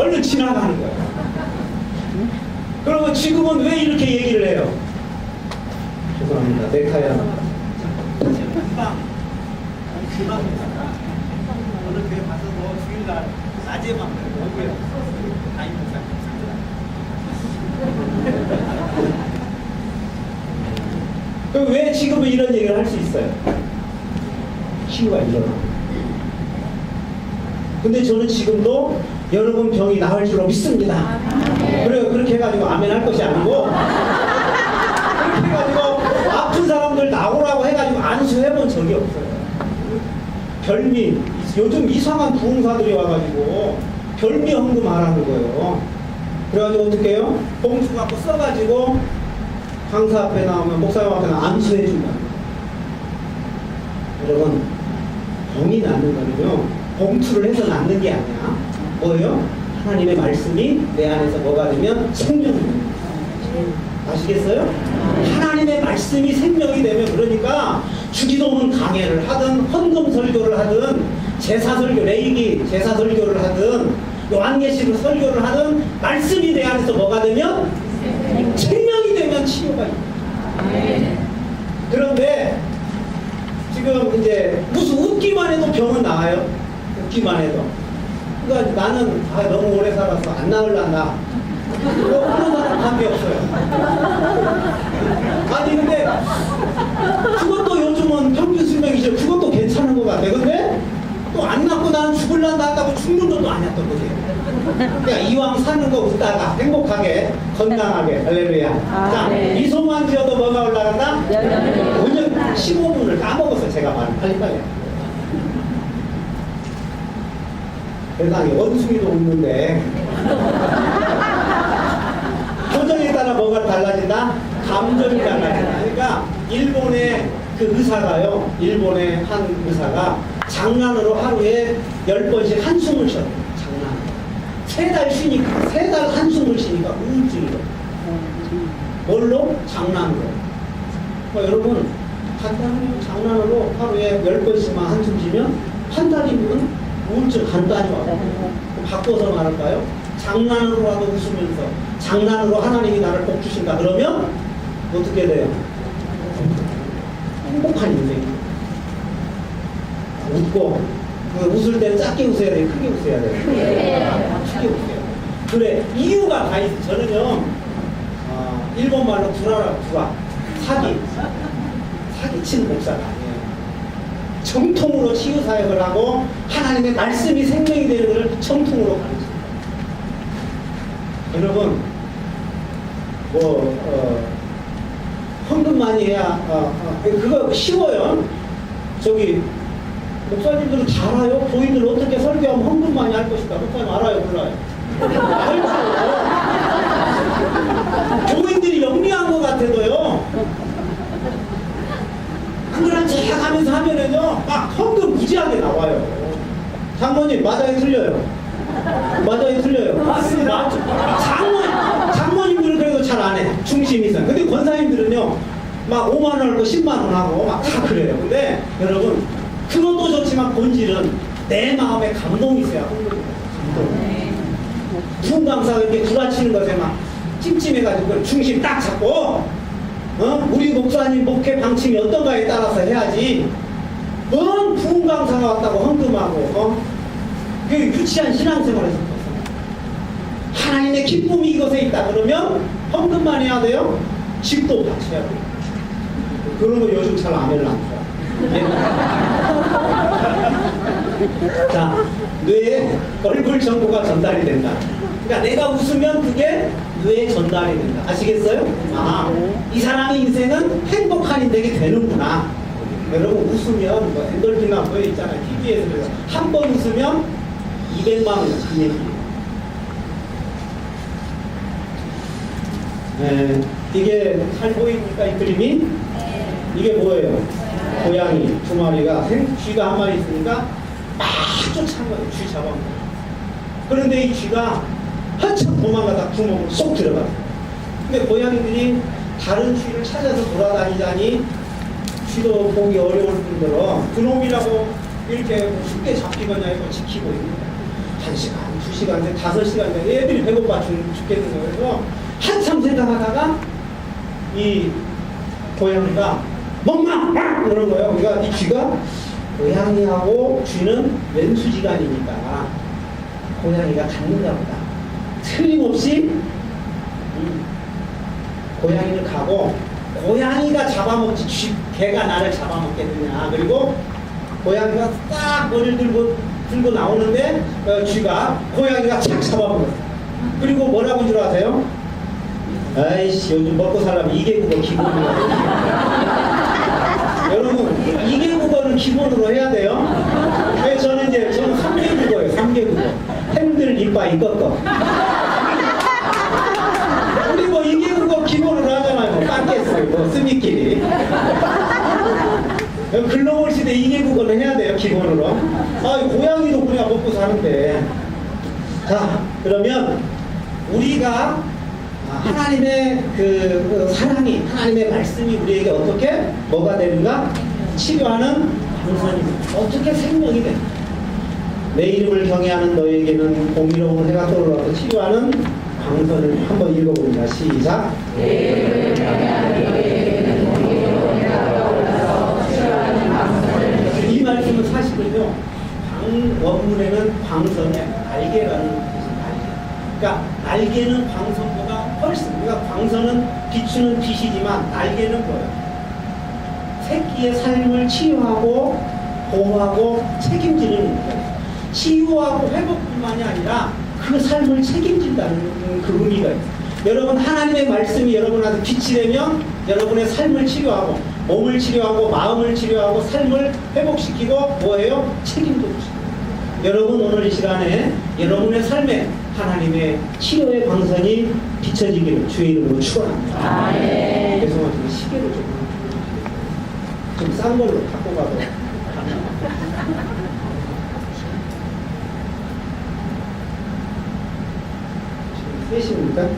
얼른 지나가는 거야. 그러면 지금은 왜 이렇게 얘기를 해요? 죄송합니다. 넥타이 하나. 금방이잖아. 오늘 교회 가서 뭐 주일날 낮에만 오고요. 다니는 그럼 왜 지금은 이런 얘기를 할 수 있어요? 치유가 일어나. 근데 저는 지금도 여러분 병이 나을 줄로 믿습니다. 그래요. 그렇게 해가지고 아멘 할 것이 아니고 그렇게 해가지고 아픈 사람들 나오라고 해가지고 안수해본 적이 없어요. 별미, 요즘 이상한 부흥사들이 와가지고 별미 헌금하라는 거예요. 그래가지고 어떻게 해요? 봉투 갖고 써가지고 강사 앞에 나오면 목사님 앞에 나오면 안수해 준다. 여러분, 병이 낫는 거는요, 봉투를 해서 낫는 게 아니야. 뭐예요? 하나님의 말씀이 내 안에서 뭐가 되면 생명이 됩니다. 아시겠어요? 하나님의 말씀이 생명이 되면, 그러니까 주기도문 강해를 하든 헌금 설교를 하든 제사 설교, 레이기 제사 설교를 하든 요한계시록 설교를 하든 말씀이 내 안에서 뭐가 되면 생명이 되면 치유가 있다. 그런데 지금 이제 무슨 웃기만 해도 병은 나아요. 웃기만 해도. 그러니까 나는 너무 오래 살아서 안 나을란다. 그런 사람 답이 없어요. 아니 근데 그것도 요즘은 평균 수명이죠. 그것도 괜찮은 것 같아. 근데 또 안 낳고 나는 죽을란다 한다고 죽는 것도 아니었던 거지. 그러니까 이왕 사는 거 웃다가 행복하게 건강하게 할렐루야. 자, 네. 미소만 지어도 뭐가 올라간다? 5년 15분을 까먹어서 제가 말을 빨리빨리. 세상에 원숭이도 웃는데 표정에 따라 뭐가 달라진다? 감정이 달라진다. 그러니까 일본의 그 의사가요, 일본의 한 의사가 장난으로 하루에 10번씩 한숨을 쉬어요. 장난. 3달 쉬니까, 3달 한숨을 쉬니까 우울증이에요. 뭘로? 장난으로. 그러니까 여러분, 간단히 장난으로 하루에 10번씩만 한숨 쉬면 한 달이면 우울증 간단히 와요. 바꿔서 말할까요? 장난으로라도 웃으면서, 장난으로 하나님이 나를 복 주신다. 그러면 어떻게 돼요? 행복한 인생. 웃고, 웃을 때는 작게 웃어야 돼요? 크게 웃어야 돼요? 크게 웃어야 돼요. 그래, 이유가 다 있어요. 저는요, 일본 말로 구라라고, 구라. 사기치는 목사가 아니에요. 정통으로 치유사역을 하고, 하나님의 말씀이 생명이 되는 것을 정통으로 가르칩니다. 여러분, 헌금 많이 해야, 그거 쉬워요. 저기, 목사님들은 잘 알아요. 교인들 어떻게 설교하면 헌금 많이 할 것인가. 목사님 알아요, 몰라요? 알죠. 교인들이 영리한 것 같아도요. 안 그런 척 하면서 하면은요, 막 헌금 무지하게 나와요. 장모님, 맞아요, 틀려요? 맞아요, 틀려요? 맞습니다. 장모님들은 그래도 잘 안 해. 중심 이상. 근데 권사님들은요, 막 5만원 하고 10만원 하고 막 다 그래요. 근데 여러분, 그것도 좋지만 본질은 내 마음에 감동이 있어야 헌금입니다. 감동. 부흥강사가 이렇게 구라치는 것에 막 찜찜해가지고 중심 딱 잡고, 우리 목사님 목회 방침이 어떤가에 따라서 해야지. 뭔 부흥강사가 왔다고 헌금하고, 그 유치한 신앙생활에서 하나님의 기쁨이 이것에 있다 그러면 헌금만 해야 돼요? 집도 바쳐야 돼요. 그런 거 요즘 잘 아멘을 안 줘요. 자, 뇌에 얼굴 정보가 전달이 된다. 그러니까 내가 웃으면 그게 뇌에 전달이 된다. 아시겠어요? 이 사람의 인생은 행복한 인생이 되는구나. 여러분, 웃으면 뭐 엔돌핀이나 뭐 있잖아요. TV에서 한 번 웃으면 200만 원 그 얘기예요. 네, 이게 잘 보입니까, 이 그림이? 이게 뭐예요? 고양이 2마리가 쥐가 1마리 있으니까 막 쫓아간 거예요. 쥐 잡아먹어요. 그런데 이 쥐가 한참 도망가다 구멍을 쏙 들어가요. 근데 고양이들이 다른 쥐를 찾아서 돌아다니자니 쥐도 보기 어려울 뿐더러 그놈이라고 이렇게 쉽게 잡히거나 이거 지키고 있는 거예요. 1시간, 2시간, 5시간 애들이 배고파 죽겠는 거예요. 그래서 한참 생각하다가 이 고양이가 먹마! 그러는 거예요. 그러니까 이 쥐가 고양이하고 쥐는 왼수지간이니까 고양이가 갔는가 보다. 틀림없이 고양이를 가고 고양이가 잡아먹지 개가 나를 잡아먹겠느냐. 그리고 고양이가 딱 머리를 들고 나오는데 쥐가 고양이가 착 잡아먹었어. 그리고 뭐라고 줄 아세요? 아이씨 요즘 먹고 살려면 2개국어 기본이야. 여러분 2개국어는 기본으로 해야 돼요. 왜 저는 3개국어예요. 3개국어. 햄들 이빠이 꺾어. 우리 뭐 2개국어 기본으로 하잖아요. 뭐 깎겠어요. 뭐 스미끼리. 글로벌 시대 2개국어는 해야 돼요. 기본으로. 고양이도 그냥 먹고 사는데. 자, 그러면 우리가 하나님의 그 사랑이, 하나님의 말씀이 우리에게 어떻게 뭐가 되는가? 치료하는 방선입니다. 어떻게 생명이 됩니다. 내 이름을 경외하는 너에게는 공의로운 해가 떠올라서 치료하는 방선을 한번 읽어봅니다. 시작. 내 이름을 경외하는 너에게는 공의로운 해가 떠올라서 치료하는 방선을. 이 말씀은 사실은요, 원문에는 방선의 날개라는 뜻입니다. 그러니까 날개는 방선보다 훨씬, 그러니까 방선은 비추는 빛이지만 날개는 뭐예요? 새끼의 삶을 치유하고 보호하고 책임지는 거예요. 치유하고 회복뿐만이 아니라 그 삶을 책임진다는 그 의미가 있어요. 여러분 하나님의 말씀이 여러분한테 빛이 되면 여러분의 삶을 치료하고 몸을 치료하고 마음을 치료하고 삶을 회복시키고 뭐예요? 책임도 지고. 여러분 오늘 이 시간에 여러분의 삶에 하나님의 치료의 방선이 비춰지기를 주의 이름으로 축원합니다. 죄송합니다. 시계를 좀 싼 걸로 갖고 가도 지금 3시입니까?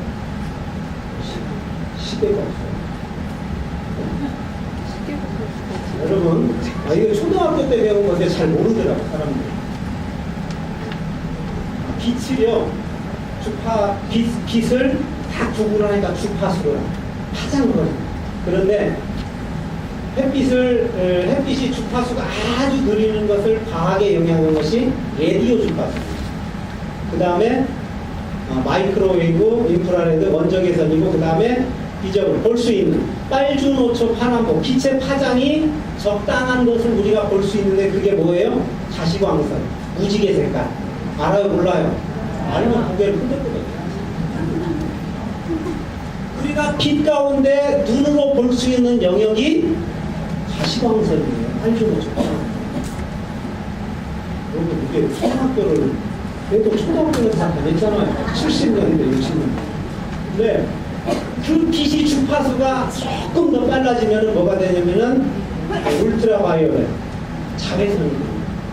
시계가 없어요. 여러분, 이거 초등학교 때 배운 건데 잘 모르더라고 사람들이. 빛을요, 빛을 다 구분하니까 주파수로 파장으로 해요. 그런데 햇빛이 주파수가 아주 느리는 것을 과하게 영향한 것이 라디오 주파수. 그 다음에 마이크로웨이브, 인프라레드, 원적외선이고, 그 다음에 비저블, 볼 수 있는 빨주노초 파남보, 빛의 파장이 적당한 것을 우리가 볼 수 있는데 그게 뭐예요? 가시광선, 무지개 색깔. 알아요? 몰라요? 알면 고개를 끄덕끄덕. 우리가 빛 가운데 눈으로 볼 수 있는 영역이 가시광선이에요. 빨주노초. 여러분 이게 초등학교를 그래도 초등학교는 다 다녔잖아요. 70년대, 60년대. 근데 그 빛이 주파수가 조금 더 빨라지면 뭐가 되냐면은 울트라 바이올렛, 자외선입니다.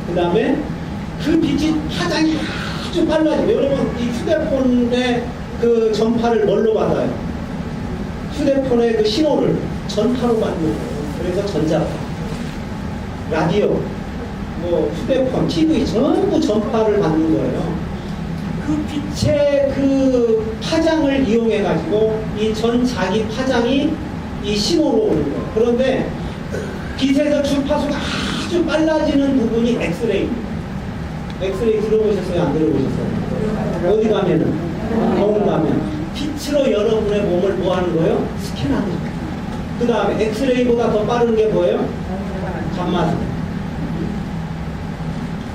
그 다음에 그 빛이 파장이 아주 빨라져요. 여러분 이 휴대폰의 그 전파를 뭘로 받아요? 휴대폰의 그 신호를 전파로 받는 거예요. 그래서 전자파, 라디오, 뭐 휴대폰, TV 전부 전파를 받는 거예요. 그 빛의 그 파장을 이용해 가지고 이 전 자기 파장이 이 신호로 오는 거예요. 그런데 빛에서 주파수가 아주 빨라지는 부분이 엑스레이입니다. 엑스레이 들어보셨어요? 안 들어보셨어요? 어디 가면은? 병원 가면 빛으로 여러분의 몸을 뭐 하는 거예요? 스캔하는 거예요. 그 다음에 엑스레이보다 더 빠른 게 뭐예요? 감마선.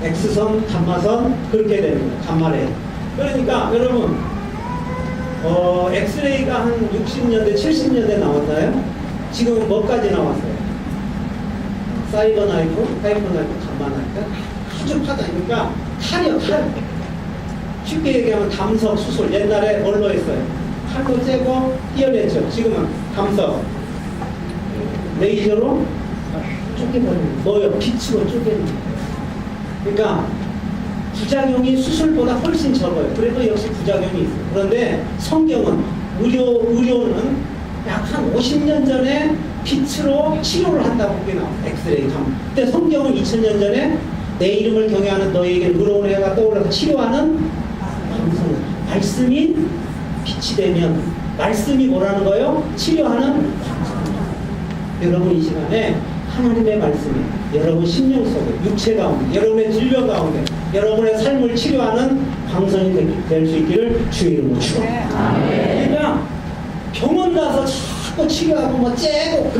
X선, 감마선 그렇게 되는 거예요. 감마레이. 그러니까 여러분 엑스레이가 한 60년대, 70년대 나왔나요? 지금 뭐까지 나왔어요? 사이버 나이프, 하이퍼 나이프, 감마 나이프 아주 파다. 그러니까 탈이요, 탈. 쉽게 얘기하면 담석, 수술. 옛날에 뭘로 했어요? 칼로 째고 띄어냈죠. 지금은 담석. 레이저로 쪼개버리는 뭐요? 빛으로 쪼개는 거예요. 그러니까 부작용이 수술보다 훨씬 적어요. 그래도 역시 부작용이 있어요. 그런데 성경은 의료는 약 한 50년 전에 빛으로 치료를 한다고 그게 나와요. 엑스레이 감. 근데 성경은 2000년 전에 내 이름을 경외하는 너희에게는 의로운 해가 떠올라서 치료하는 방송. 말씀이 빛이 되면 말씀이 뭐라는 거예요? 치료하는 방송. 여러분 이 시간에 하나님의 말씀이 여러분 심령 속에, 육체 가운데, 여러분의 질병 가운데, 여러분의 삶을 치료하는 방송이 될 수 있기를 주의 이름으로 축원합니다. 그러니까 병원 가서 자꾸 치료하고 뭐 째고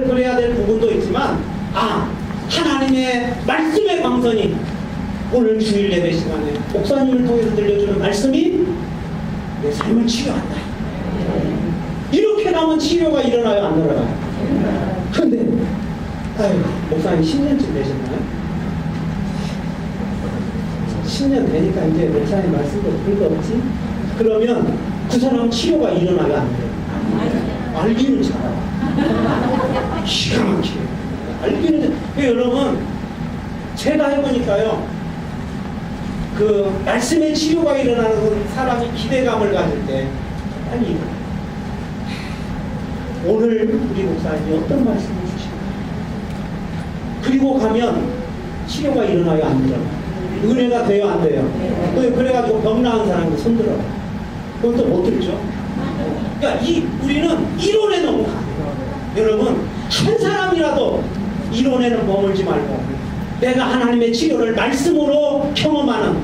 그래야 될 부분도 있지만, 하나님의 말씀의 방송이 오늘 주일 예배 시간에 목사님을 통해서 들려주는 말씀이 내 삶을 치료한다. 이렇게 가면 치료가 일어나요, 안 일어나요? 근데 목사님 10년쯤 되셨나요? 10년 되니까 이제 목사님 말씀도 들을 거 없지? 그러면 그 사람 치료가 일어나요, 안 돼요? 알기는 잘하고 기가 막히게 알기는 여러분 제가 해보니까요, 그 말씀의 치료가 일어나는 사람이 기대감을 가질 때 빨리 일어나요. 오늘 우리 목사님이 어떤 말씀을 주실까요? 그리고 가면 치료가 일어나요, 안 일어나요? 은혜가 돼요, 안 돼요? 그래가지고 병 나은 사람도 손들어요. 그건 또 못 들죠? 그러니까 우리는 이론에 너무 강해요. 여러분, 한 사람이라도 이론에는 머물지 말고 내가 하나님의 치료를 말씀으로 경험하는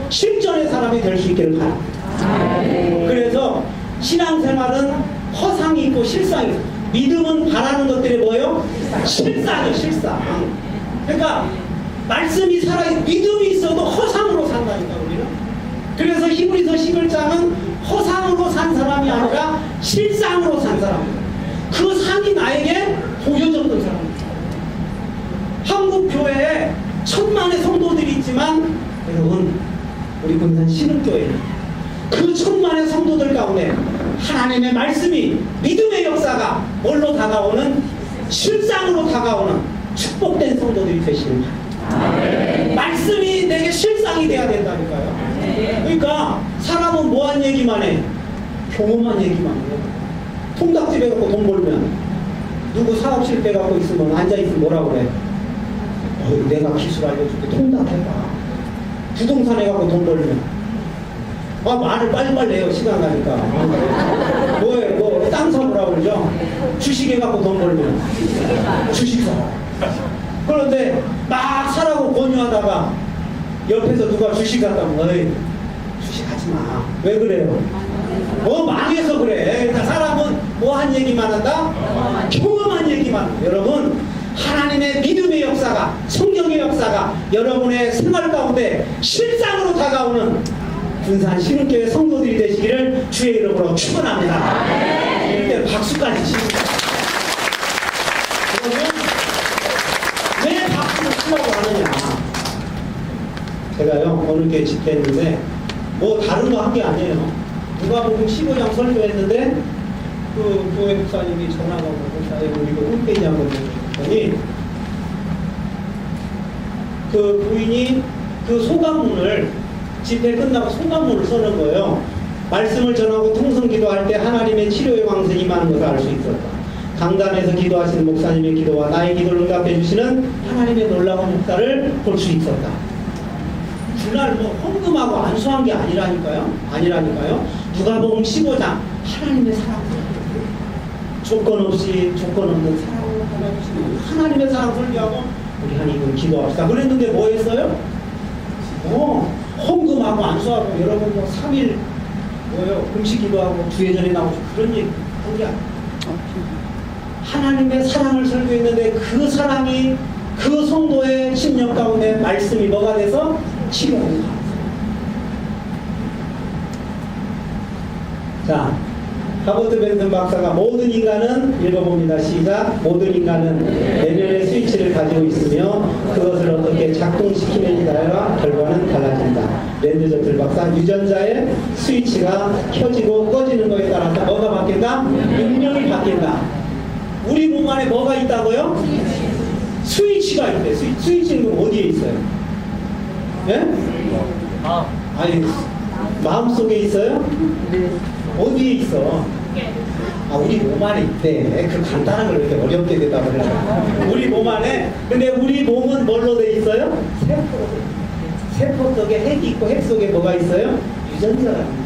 실전의 사람이 될 수 있기를 바랍니다. 그래서 신앙생활은 허상이 있고 실상이 있고, 믿음은 바라는 것들이 뭐예요? 실상이에요, 실상. 그러니까 말씀이 믿음이 있어도 허상으로 산다니까 우리는. 그래서 히브리서 11장은 허상으로 산 사람이 아니라 실상으로 산 사람이에요. 그 상이 나에게 보여졌던 사람입니다. 한국 교회에 천만의 성도들이 있지만 여러분, 우리 금산 신흥교회는 그 천만의 성도들 가운데 하나님의 말씀이, 믿음의 역사가 뭘로 다가오는? 실상으로 다가오는 축복된 성도들이 되시는 거예요. 말씀이 내게 실상이 돼야 된다니까요. 그러니까 사람은 뭐한 얘기만 해? 경험한 얘기만 해요. 통닭집에 가고 돈 벌면 누구 사업 실패 갖고 있으면 앉아있으면 뭐라고 그래? 내가 기술 알려줄게. 통닭 해봐. 부동산에 가고 돈 벌면 말을 빨리빨리 해요, 시간 가니까. 땅 사보라고 그러죠? 주식에 갖고 돈 벌면 주식 사. 그런데 막 사라고 권유하다가 옆에서 누가 주식 갖다면 주식 하지 마. 왜 그래요? 망해서 그래. 그러니까 사람은 뭐한 얘기만 한다? 경험한 얘기만. 여러분, 하나님의 믿음의 역사가, 성경의 역사가 여러분의 생활 가운데 실상으로 다가오는 군산 신흥교회 성도들이 되시기를 주의 이름으로 축원합니다. 이럴 때 박수까지 칩니다. 그러면 왜 박수를 치라고 하느냐? 제가요, 어느 교회 집회했는데 뭐 다른 거 한 게 아니에요. 누가복음 15장 설교했는데 그 교회 목사님이 전화가 오고 목사님 우리 홈페이지 한번 보니 그 부인이 그 소감문을, 집회 끝나고 소감문을 써는 거예요. 말씀을 전하고 통성 기도할 때 하나님의 치료의 광선이 임하는 것을 알 수 있었다. 강단에서 기도하시는 목사님의 기도와 나의 기도를 응답해 주시는 하나님의 놀라운 역사를 볼 수 있었다. 그날 헌금하고 안수한 게 아니라니까요. 누가복음 15장 하나님의 사랑, 조건 없이 조건 없는 사랑을 받아주시는 하나님의 사랑 설교하고 우리 하나님은 기도합시다. 그랬는데 뭐 했어요? 헌금하고 안수하고 여러분 3일 금식 기도하고 주예전에 나오고 그런 얘기 한 게 아니에요. 하나님의 사랑을 설교했는데 그 사랑이 그 성도의 심령 가운데 말씀이 뭐가 돼서 치료하는 거예요. 자, 하버드 벤슨 박사가 모든 인간은, 읽어봅니다. 시작. 모든 인간은 내면의 스위치를 가지고 있으며 그것을 어떻게 작동시키느냐에 따라 결과는 달라진다. 랜드 저틀 박사, 유전자의 스위치가 켜지고 꺼지는 것에 따라서 뭐가 바뀐다? 능력이 바뀐다. 우리 몸 안에 뭐가 있다고요? 스위치가 있대. 스위치는 어디에 있어요? 예? 아니, 마음속에 있어요? 어디에 있어? 우리 몸 안에 있대. 그 간단한 걸 이렇게 어렵게 대답을 해요. 우리 몸 몸 안에. 근데 우리 몸은 뭘로 돼 있어요? 세포로 돼 있어요. 세포 속에 핵이 있고 핵 속에 뭐가 있어요? 유전자가 있어요.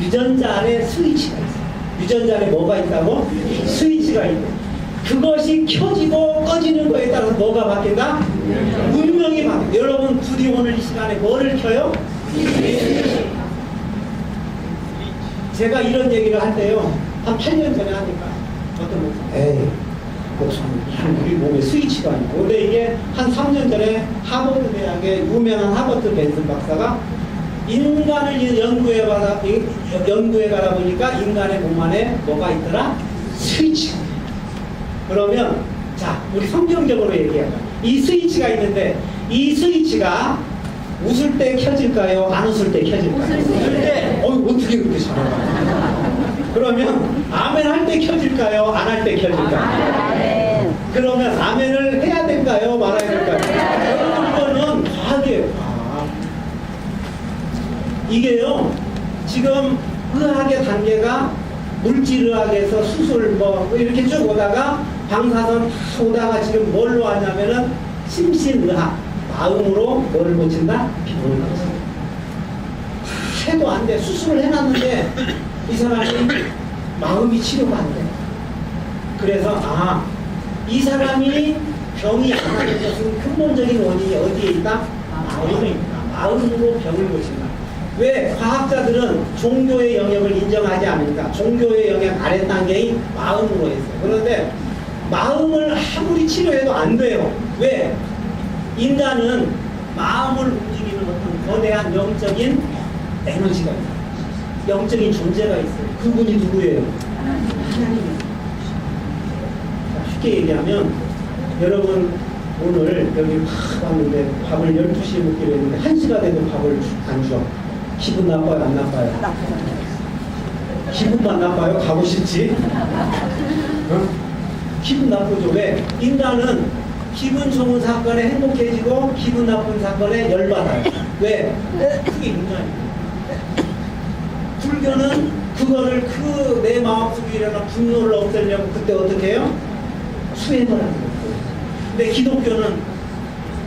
유전자 안에 스위치가 있어요. 유전자 안에 뭐가 있다고? 스위치가 있고, 그것이 켜지고 꺼지는 거에 따라서 뭐가 바뀐다? 운명이 바뀐다. 여러분 부디 오늘 이 시간에 뭐를 켜요? 제가 이런 얘기를 할 때요, 한 8년 전에 하니까 어떤 목사, 에이 목사님 우리 몸에 스위치가 있고. 근데 이게 한 3년 전에 하버드 대학의 유명한 하버드 벤슨 박사가 인간을 연구해 가다 보니까 인간의 몸 안에 뭐가 있더라? 스위치가. 그러면 자, 우리 성경적으로 얘기하자. 이 스위치가 있는데 이 스위치가 웃을 때 켜질까요? 안 웃을 때 켜질까요? 웃을 때. 어떻게 그렇게 잘 알아? 그러면 아멘 할 때 켜질까요? 안 할 때 켜질까요? 그러면 아멘을 해야 될까요? 말아야 될까요? 여러분, 이거는 과학이에요. 과학. 이게요, 지금 의학의 단계가 물질의학에서 수술 뭐 이렇게 쭉 오다가 방사선 다 오다가 지금 뭘로 하냐면은 심신의학, 마음으로 뭐를 고친다? 병을 고친다. 해도 안 돼. 수술을 해놨는데 이 사람이 마음이 치료가 안 돼. 그래서 이 사람이 병이 안 하는 것은 근본적인 원인이 어디에 있다? 마음에 있다. 마음으로 병을 고친다. 왜? 과학자들은 종교의 영역을 인정하지 않으니까 종교의 영역 아래 단계인 마음으로 했어요. 그런데 마음을 아무리 치료해도 안 돼요. 왜? 인간은 마음을 움직이는 어떤 거대한 영적인 에너지가 있어요. 영적인 존재가 있어요. 그분이 누구예요? 하나님이에요. 쉽게 얘기하면, 여러분 오늘 여기 왔는데 밥을 12시에 먹기로 했는데 1시가 돼도 밥을 안 줘. 기분 나빠요? 안 나빠요? 기분만 나빠요? 가고 싶지? 기분 나쁘죠. 왜? 인간은 기분 좋은 사건에 행복해지고 기분 나쁜 사건에 열받아요. 왜? 그게 인간이에요. 불교는 그거를 내 마음속에 일어난 분노를 없애려고 그때 어떻게 해요? 수행을 하는 거예요. 근데 기독교는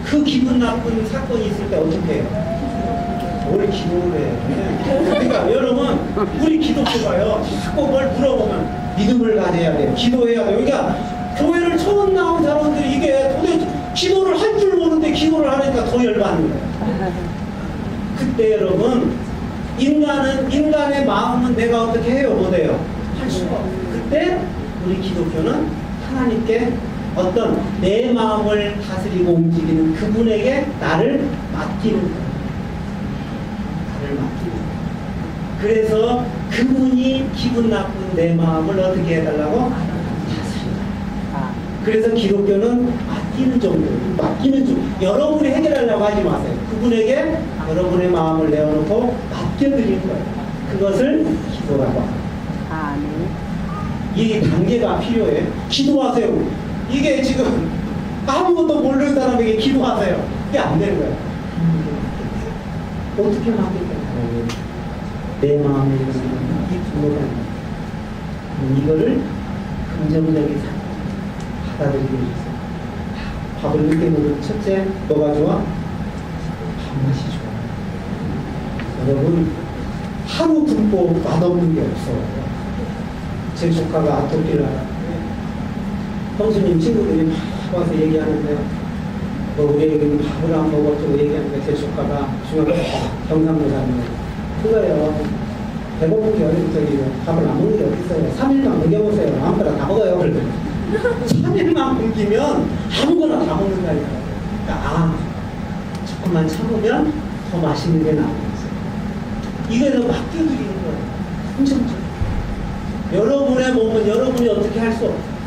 그 기분 나쁜 사건이 있을 때 어떻게 해요? 뭘 기도를 해요? 그러니까 여러분, 우리 기독교가요, 자꾸 뭘 물어보면 믿음을 가져야 돼요. 기도해야 돼요. 그러니까 교회를 처음 나온 사람들이 이게 도대체 기도를 할 줄 모르는데 기도를 하니까 더 열받는 거예요. 그때 여러분, 인간의 마음은 내가 어떻게 해요? 못해요? 할 수가 없어요. 그때 우리 기독교는 하나님께 어떤 내 마음을 다스리고 움직이는 그분에게 나를 맡기는 거예요. 나를 맡기는 거예요. 그래서 그분이 기분 나쁜 내 마음을 어떻게 해달라고? 다스린다. 그래서 기독교는 맡기는 정도예요. 맡기는 정도. 여러분이 해결하려고 하지 마세요. 그분에게 여러분의 마음을 내어놓고 맡겨드릴 거예요. 그것을 기도라고 합니다. 이 단계가 필요해. 기도하세요. 이게 지금 아무것도 모르는 사람에게 기도하세요. 이게 안 되는 거예요. 어떻게 맡길까요? 내 마음에 이 분노가 이거를 긍정적인 받아들이게 해주세요. 밥을 늦게 먹으면 첫째 뭐가 좋아? 밥맛이 좋아. 여러분, 하루 굶고 맛없는 게 없어. 제 조카가 아토피를 알았는데 형수님 친구들이 막 와서 얘기하는데 우리 애기는 밥을 안 먹었다고 얘기하는데 제 조카가 중학교 경상도 사는데 그거예요. 배고픈 게 어디서 밥을 안 먹는 게 어딨어요. 3일만 먹여보세요. 아무거나 다 먹어요. 그러더니 3일만 굶기면 아무거나 다 먹는다니까요. 그러니까 조금만 참으면 더 맛있는 게 나오겠어요. 이거에서 맡겨드리는 거예요. 긍정적으로. 여러분의 몸은 여러분이 어떻게 할 수 없어요.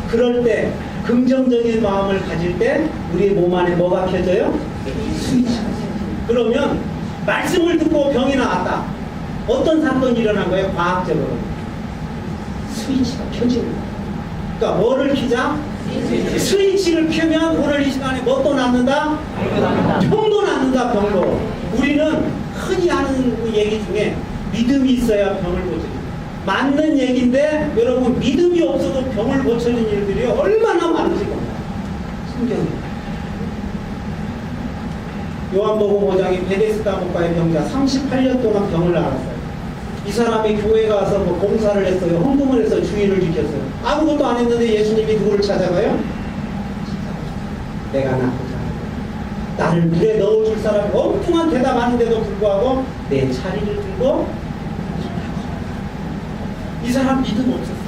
그럴 때 긍정적인 마음을 가질 때 우리 몸 안에 뭐가 켜져요? 스위치가. 그러면 말씀을 듣고 병이 나왔다. 어떤 사건이 일어난 거예요? 과학적으로 스위치가 켜지는 거예요. 그러니까 뭐를 켜자? 스위치를 켜면 오늘 이 시간에 뭣도 낫는다? 병도 낫는다. 병도. 우리는 흔히 하는 얘기 중에 믿음이 있어야 병을 고쳐요. 맞는 얘기인데 여러분, 믿음이 없어도 병을 고쳐는 일들이 얼마나 많으실 겁니다. 환경이에요. 요한복음 5장에 베데스다 목가의 병자 38년 동안 병을 앓았어요. 이 사람이 교회 가서 뭐 봉사를 했어요. 헌금을 해서 주의를 지켰어요. 아무것도 안 했는데 예수님이 누구를 찾아가요? 내가 낳고자 하는 나를 물에 넣어줄 사람이 엉뚱한 대답하는데도 불구하고 내 자리를 들고 이 사람 믿음 없었어요.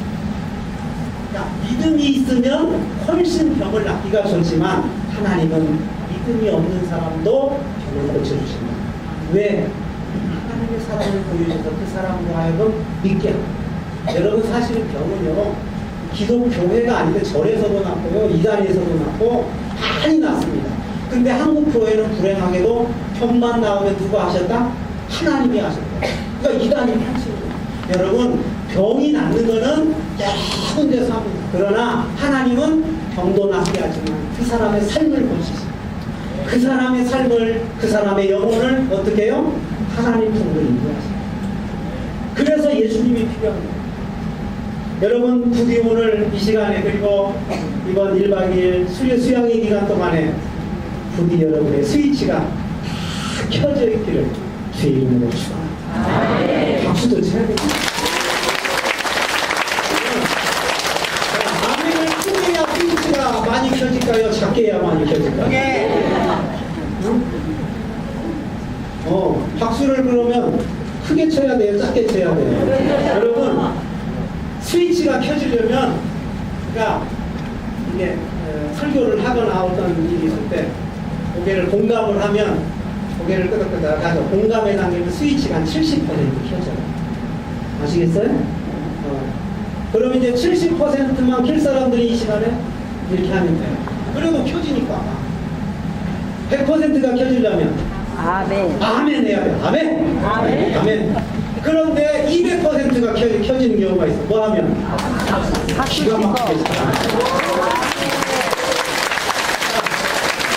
그러니까 믿음이 있으면 훨씬 병을 낫기가 좋지만 하나님은 믿음이 없는 사람도 병을 고쳐주신다. 왜? 하나님의 사랑을 보여줘서 그 사람으로 하여금 믿게 합니다. 여러분 사실은 병은요 기독교회가 아닌데 절에서도 낫고요 이단에서도 낫고 많이 낫습니다. 근데 한국 교회는 불행하게도 병만 나오면 누가 하셨다? 하나님이 하셨다. 그러니까 이단이 하시는 거예요. 여러분 병이 낫는 거는 여러 군데서 합니다. 그러나 하나님은 병도 낫게 하지만 그 사람의 삶을 고치십니다. 그 사람의 삶을 그 사람의 영혼을 어떻게 해요? 하나님 품으로 인도하십니다. 그래서 예수님이 필요합니다. 여러분 부디 오늘 이 시간에 그리고 이번 1박 2일 수양의 기간 동안에 부디 여러분의 스위치가 다 켜져 있기를 주의 이름으로 축원합니다. 박수도 쳐야 됩니다. 아멘을 크게 해야 스위치가 많이 켜질까요? 작게 해야 많이 켜질까요? 박수를 그러면 크게 쳐야 돼요? 작게 쳐야 돼요? 여러분 스위치가 켜지려면 그러니까 이게 설교를 하거나 어떤 일이 있을 때 고개를 공감을 하면 고개를 끄덕끄덕 가서 공감에 당기면 스위치가 한 70% 켜져요. 아시겠어요? 그럼 이제 70%만 킬 사람들이 이 시간에 이렇게 하면 돼요. 그래도 켜지니까 100%가 켜지려면 아멘. 아멘 해야 돼요. 아멘. 아멘. 아멘. 그런데 200%가 켜지는 경우가 있어. 뭐 하면? 기가 막히게 잘.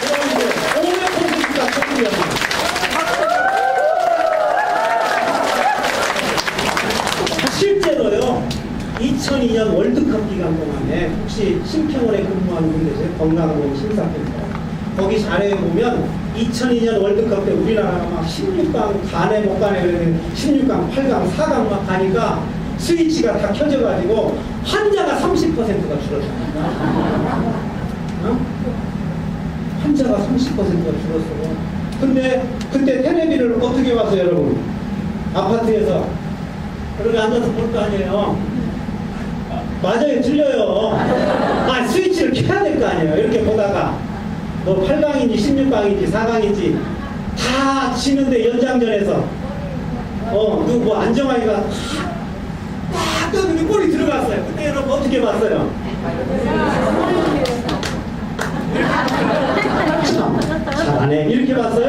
그럼 이제 500%가 켜지면 실제로요. 2002년 월드컵 기간 동안에 혹시 심평원에 근무하는 분 계세요? 건강보험 심사센터. 거기 자료에 보면 2002년 월드컵 때 우리나라가 막 16강 가네 못 가네 그랬는데 16강, 8강, 4강 막 가니까 스위치가 다 켜져가지고 환자가 30%가 줄었습니다. 환자가 30%가 줄었어요. 근데 그때 테레비를 어떻게 봤어요, 여러분? 아파트에서 그렇게 앉아서 볼 거 아니에요. 맞아요, 틀려요. 스위치를 켜야 될 거 아니에요. 이렇게 보다가 뭐 8강인지 16강인지 4강인지 다 지는데 연장전에서 누구 뭐 안정환이가 딱 떴는데 골이 들어갔어요. 그때 여러분 어떻게 봤어요? 잘하네. 이렇게 봤어요?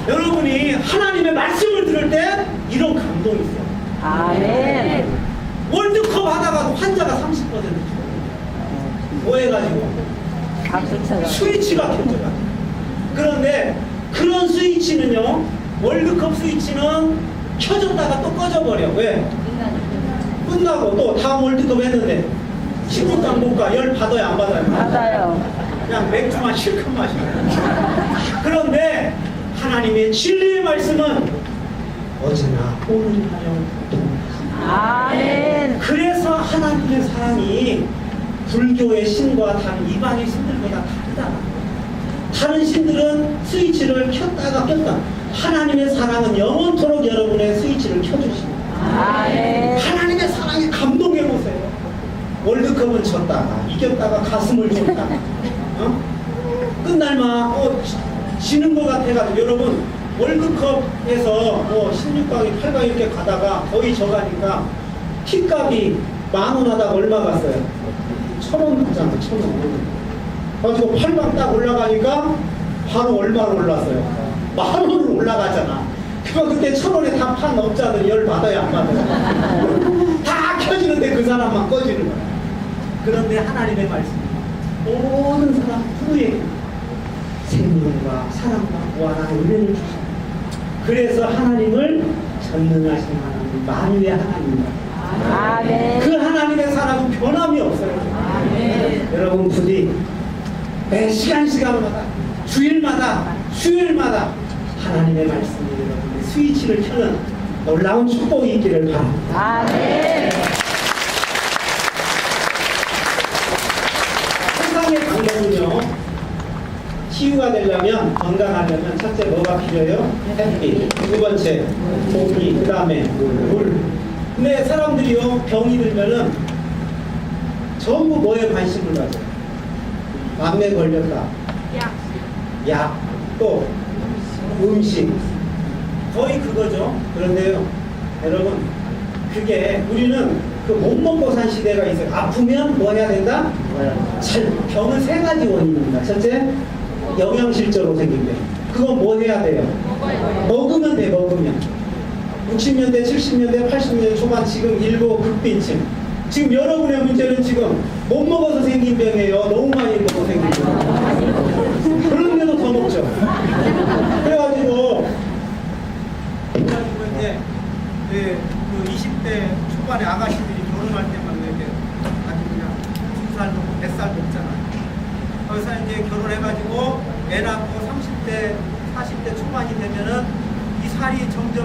여러분이 하나님의 말씀을 들을 때 이런 감동이 있어요. 아멘. 월드컵 하다가도 환자가 30% 줄어요. 뭐 해가지고? 박수처럼. 스위치가 켜져가지고. 그런데 그런 스위치는요, 월드컵 스위치는 켜졌다가 또 꺼져버려. 왜? 끝나고 또 다음 월드컵 했는데 16강 못 가. 열 받아요, 안 받아요? 받아요. 그냥 맥주만 실컷 마셔요. 그런데 하나님의 진리의 말씀은 어제나 오늘이나 아멘. 그래서 하나님의 사랑이 불교의 신과 다른 이방의 신들보다 다르다. 다른 신들은 스위치를 켰다가 꼈다. 하나님의 사랑은 영원토록 여러분의 스위치를 켜주십니다. 아멘. 하나님의 사랑에 감동해보세요. 월드컵은 졌다가 이겼다가 가슴을 줬다가 끝날만 지는 것 같아가지고 여러분 월드컵에서 뭐 16강이 8강 이렇게 가다가 거의 져가니까 티값이 10,000원 하다가 얼마 갔어요? 1,000원 가잖아. 1,000원. 가지고 8강 딱 올라가니까 바로 얼마로 올랐어요? 10,000원으로 올라가잖아. 그거 그때 1,000원에 다 판 업자들 열 받아요, 안 받아요? 다 켜지는데 그 사람만 꺼지는 거야. 그런데 하나님의 말씀 모든 사람 누구에게 생명과 사랑과 무한한 은혜를 주십니다. 그래서 하나님을 전능하신 하나님, 만유의 하나님입니다. 아멘. 그 하나님 여러분 부디 매 시간마다 주일마다 수요일마다 하나님의 말씀이 여러분의 스위치를 켜는 놀라운 축복이 있기를 바랍니다. 아멘. 세상의 방법은요, 치유가 되려면, 건강하려면 첫째 뭐가 필요해요? 햇빛. 두 번째 공기. 그 다음에 물. 근데 사람들이요, 병이 들면은 전부 뭐에 관심을 가져요? 암에 걸렸다. 약. 또 음식. 거의 그거죠. 그런데요, 여러분, 그게 우리는 그 못 먹고 산 시대가 있어요. 아프면 뭐 해야 된다? 병은 세 가지 원인입니다. 첫째, 영양실조로 생긴 병. 그건 뭐 해야 돼요? 먹으면 돼, 먹으면. 60년대, 70년대, 80년대 초반 지금 일부 극빈층. 지금 여러분의 문제는 지금 못 먹어서 생긴 병이에요. 너무 많이 먹어서 생긴 병. 그런데도 더 먹죠. 그래가지고 이제 그 20대 초반에 아가씨들이 결혼할 때만 이렇게 아주 그냥 2살 먹고 100살 먹잖아요. 거기서 이제 결혼해가지고 애 낳고 30대, 40대 초반이 되면은 이 살이 점점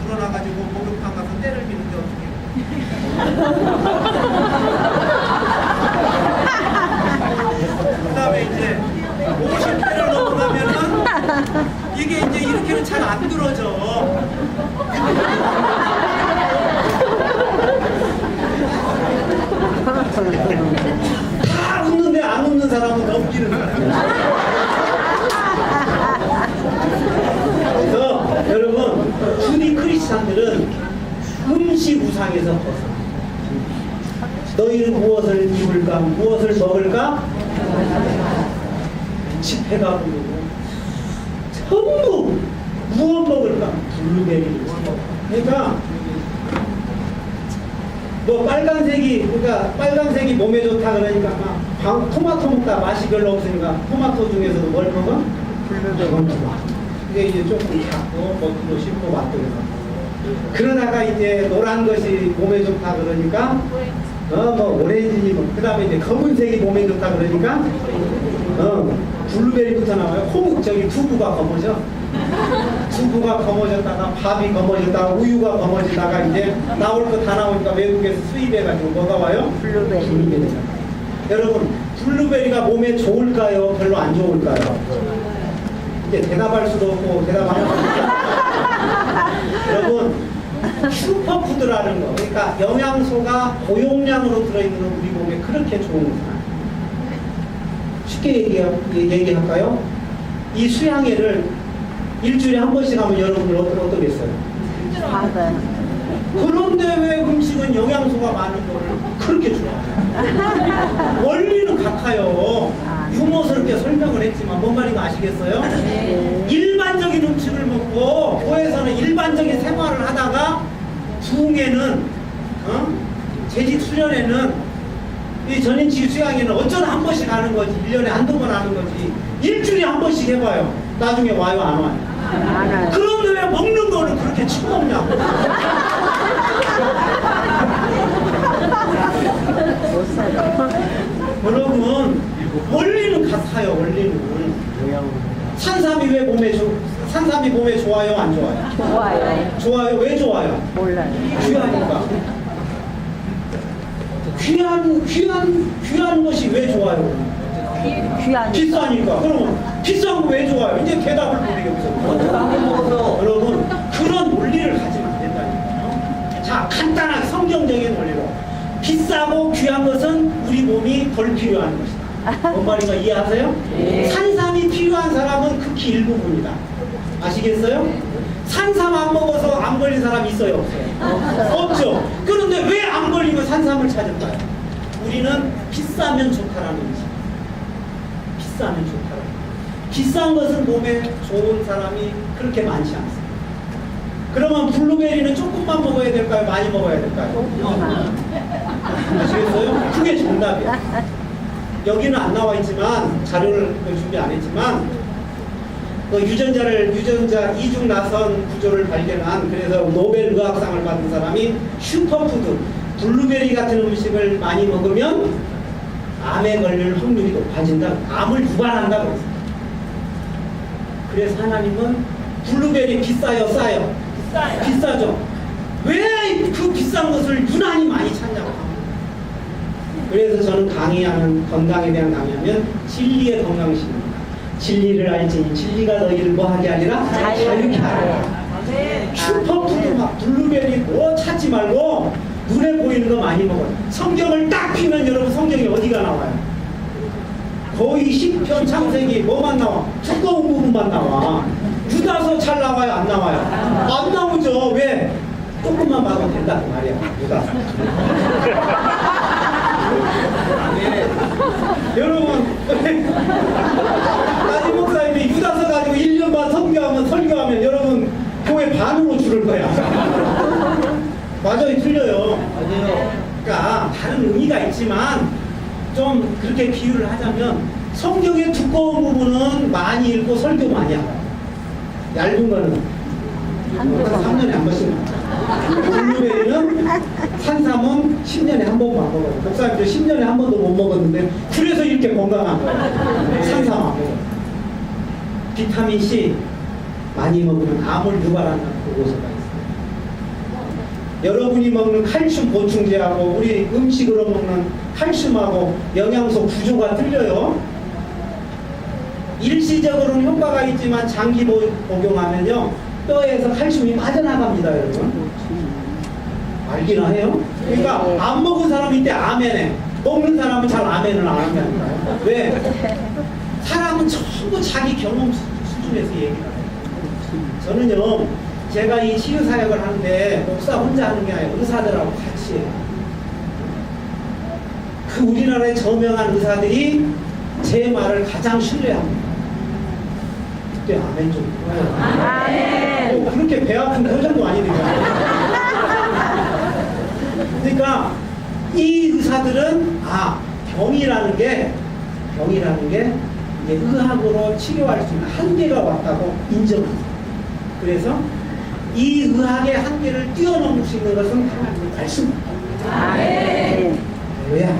불어나가지고 목욕탕 가서 때를 미는데 어떻게 해요? 그 다음에 이제 50대를 넘어가면은 이게 이제 이렇게는 잘 안 들어져. 다 웃는데 안 웃는 사람은 넘기는 거야. 그래서 여러분, 주디 크리스찬들은 음식 우상에서 벗어나. 너희는 무엇을 입을까? 무엇을 먹을까? 집회가 부르고 전부 무엇 먹을까? 블루베리를 먹어. 그러니까 뭐 빨간색이 몸에 좋다 그러니까 막 토마토 먹다 맛이 별로 없으니까 토마토 중에서도 뭘 먹어? 블루베리. 근데 이제 조금 작고 먹기도 쉽고 맛도 있고. 그러다가 이제 노란 것이 몸에 좋다 그러니까 뭐 오렌지, 그 다음에 이제 검은색이 몸에 좋다 그러니까 블루베리부터 나와요. 저기 두부가 검어져. 두부가 검어졌다가 밥이 검어졌다가 우유가 검어지다가 이제 나올 거 다 나오니까 외국에서 수입해가지고 뭐가 와요? 블루베리. 여러분, 블루베리가 몸에 좋을까요? 별로 안 좋을까요? 이제 대답할 수도 없고 대답하면 여러분, 슈퍼푸드라는 거, 그러니까 영양소가 고용량으로 들어있는 건 우리 몸에 그렇게 좋은 거잖아요. 쉽게 얘기할까요? 이 수양회를 일주일에 한 번씩 하면 여러분들 어떠겠어요? 맞아요. 그런데 왜 음식은 영양소가 많은 거를 그렇게 좋아해요? 원리는 같아요. 유머스럽게 설명을 했지만 뭔 말인지 아시겠어요? 일반적인 음식을 먹고 교회에서는 일반적인 생활을 하다가 부흥회는 재직 수련회는 이 전인치 수양회는 어쩌다 한 번씩 하는 거지. 1년에 한두 번 하는 거지. 일주일에 한 번씩 해봐요. 나중에 와요, 안 와요? 안 와요. 그런데 왜 먹는 거는 그렇게 치먹냐고. 못 살아. 여러분, 원리는 같아요. 원리는. 산삼이 왜 산삼이 몸에 좋아요, 안 좋아요? 좋아요. 좋아요. 왜 좋아요? 몰라요. 귀하니까. 귀한 것이 왜 좋아요? 귀하니까. 비싸니까. 그러면 비싼 거 왜 좋아요? 이제 대답을 모르겠어요. 여러분, 그런 논리를 가지면 안 된다니까요. 자, 간단하게 성경적인 논리로 비싸고 귀한 것은 우리 몸이 덜 필요한 것이다. 뭔 말인가 이해하세요? 네. 산삼이 필요한 사람은 극히 일부분이다. 아시겠어요? 산삼 안 먹어서 안 걸린 사람 있어요? 없어요? 없죠. 그런데 왜 안 걸리고 산삼을 찾을까요? 우리는 비싸면 좋다라는 거지. 비싸면 좋다라는 거지. 비싼 것은 몸에 좋은 사람이 그렇게 많지 않습니다. 그러면 블루베리는 조금만 먹어야 될까요? 많이 먹어야 될까요? 아시겠어요? 그게 정답이에요. 여기는 안 나와 있지만 자료를 준비 안 했지만 유전자 이중 나선 구조를 발견한, 그래서 노벨 의학상을 받은 사람이 슈퍼푸드 블루베리 같은 음식을 많이 먹으면 암에 걸릴 확률이 높아진다. 암을 유발한다 그랬어요. 그래서 하나님은 블루베리 비싸요, 싸요? 비싸죠. 왜 그 비싼 것을 유난히 많이 찾냐고. 그래서 저는 강의하는 건강에 대한 강의하면 진리의 건강식입니다. 진리를 알지니 진리가 너희를 뭐하게 하리라? 자유케 하리라. 슈퍼푸드 막 블루베리 뭐 찾지 말고 눈에 보이는 거 많이 먹어요. 성경을 딱 피면 여러분 성경이 어디가 나와요? 거의 10편 창세기 뭐만 나와? 두꺼운 부분만 나와. 유다서 잘 나와요? 안 나와요? 안 나오죠. 왜? 조금만 봐도 된다 그 말이야. 유다서. 여러분 나지 목사님이 유다서 가지고 1년 반 설교하면 여러분 교회 반으로 줄을 거야. 맞아요, 틀려요. 맞아요. 그러니까 다른 의미가 있지만 좀 그렇게 비유를 하자면 성경의 두꺼운 부분은 많이 읽고 설교 많이 하고 얇은 거는 3년에 한 번씩 나와요. 블루베리는 산삼은 10년에 한 번만 먹어요. 목사님도 10년에 한 번도 못 먹었는데 그래서 이렇게 건강한 거예요. 산삼 안 먹어요. 비타민C 많이 먹으면 암을 유발한다는 보고서가 있어요. 여러분이 먹는 칼슘 보충제하고 우리 음식으로 먹는 칼슘하고 영양소 구조가 틀려요. 일시적으로는 효과가 있지만 장기 복용하면요 뼈에서 칼슘이 빠져나갑니다, 여러분. 알기나 해요? 그러니까 안 먹은 사람이 때 아멘해. 먹는 사람은 잘 아멘을 안 한다니까요. 왜? 사람은 전부 자기 경험 수준에서 얘기를 해요. 저는요 제가 이 치유 사역을 하는데 목사 혼자 하는 게 아니라 의사들하고 같이 해요. 그 우리나라의 저명한 의사들이 제 말을 가장 신뢰합니다. 그때 아멘 좀 해요. 아멘. 그렇게 배 아픈 표정도 아니니까. 그러니까 이 의사들은 병이라는 게 이제 의학으로 치료할 수 있는 한계가 왔다고 인정합니다. 그래서 이 의학의 한계를 뛰어넘을 수 있는 것은 하나님의 말씀입니다. 아멘. 왜야?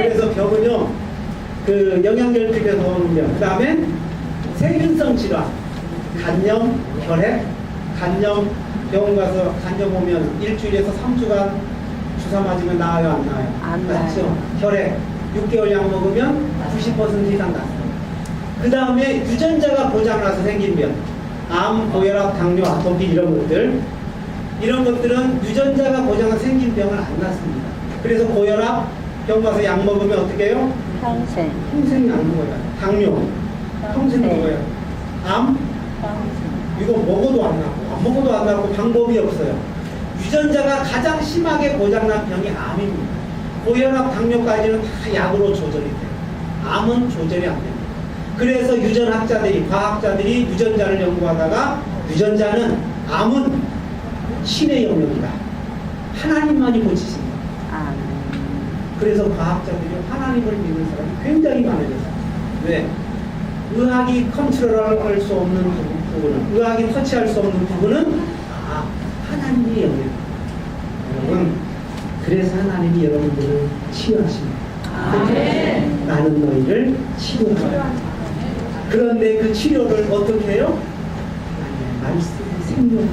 그래서 병은요, 그 영양결핍에서 오는 병, 그 다음에 세균성 질환, 간염, 혈액, 간염, 병원 가서 간염 오면 일주일에서 3주간 주사 맞으면 나아요, 안 나아요? 안 나아요. 맞죠? 혈액, 6개월 약 먹으면 90% 이상 낫습니다. 그 다음에 유전자가 고장나서 생긴 병, 암, 고혈압, 당뇨, 아토피 이런 것들은 유전자가 고장나서 생긴 병은 안 낫습니다. 그래서 고혈압 병 가서 약 먹으면 어떻게 해요? 평생. 평생 약 먹어요. 당뇨 평생 먹어요. 암 이거 먹어도 안 낫고 안 먹어도 안 낫고 방법이 없어요. 유전자가 가장 심하게 고장난 병이 암입니다. 고혈압, 당뇨까지는 다 약으로 조절이 돼요. 암은 조절이 안 됩니다. 그래서 유전학자들이, 과학자들이 유전자를 연구하다가 유전자는 암은 신의 영역이다. 하나님만이 고치십니다. 아멘. 그래서 과학자들이 하나님을 믿는 사람이 굉장히 많아졌어요. 왜? 의학이 컨트롤할 수 없는 부분은, 의학이 터치할 수 없는 부분은 하나님의 영역입니다. 여러분, 그래서 하나님이 여러분들을 치유하십니다. 나는 너희를 치료하라. 그런데 그 치료를 어떻게 해요? 하나님의 말씀이 생명.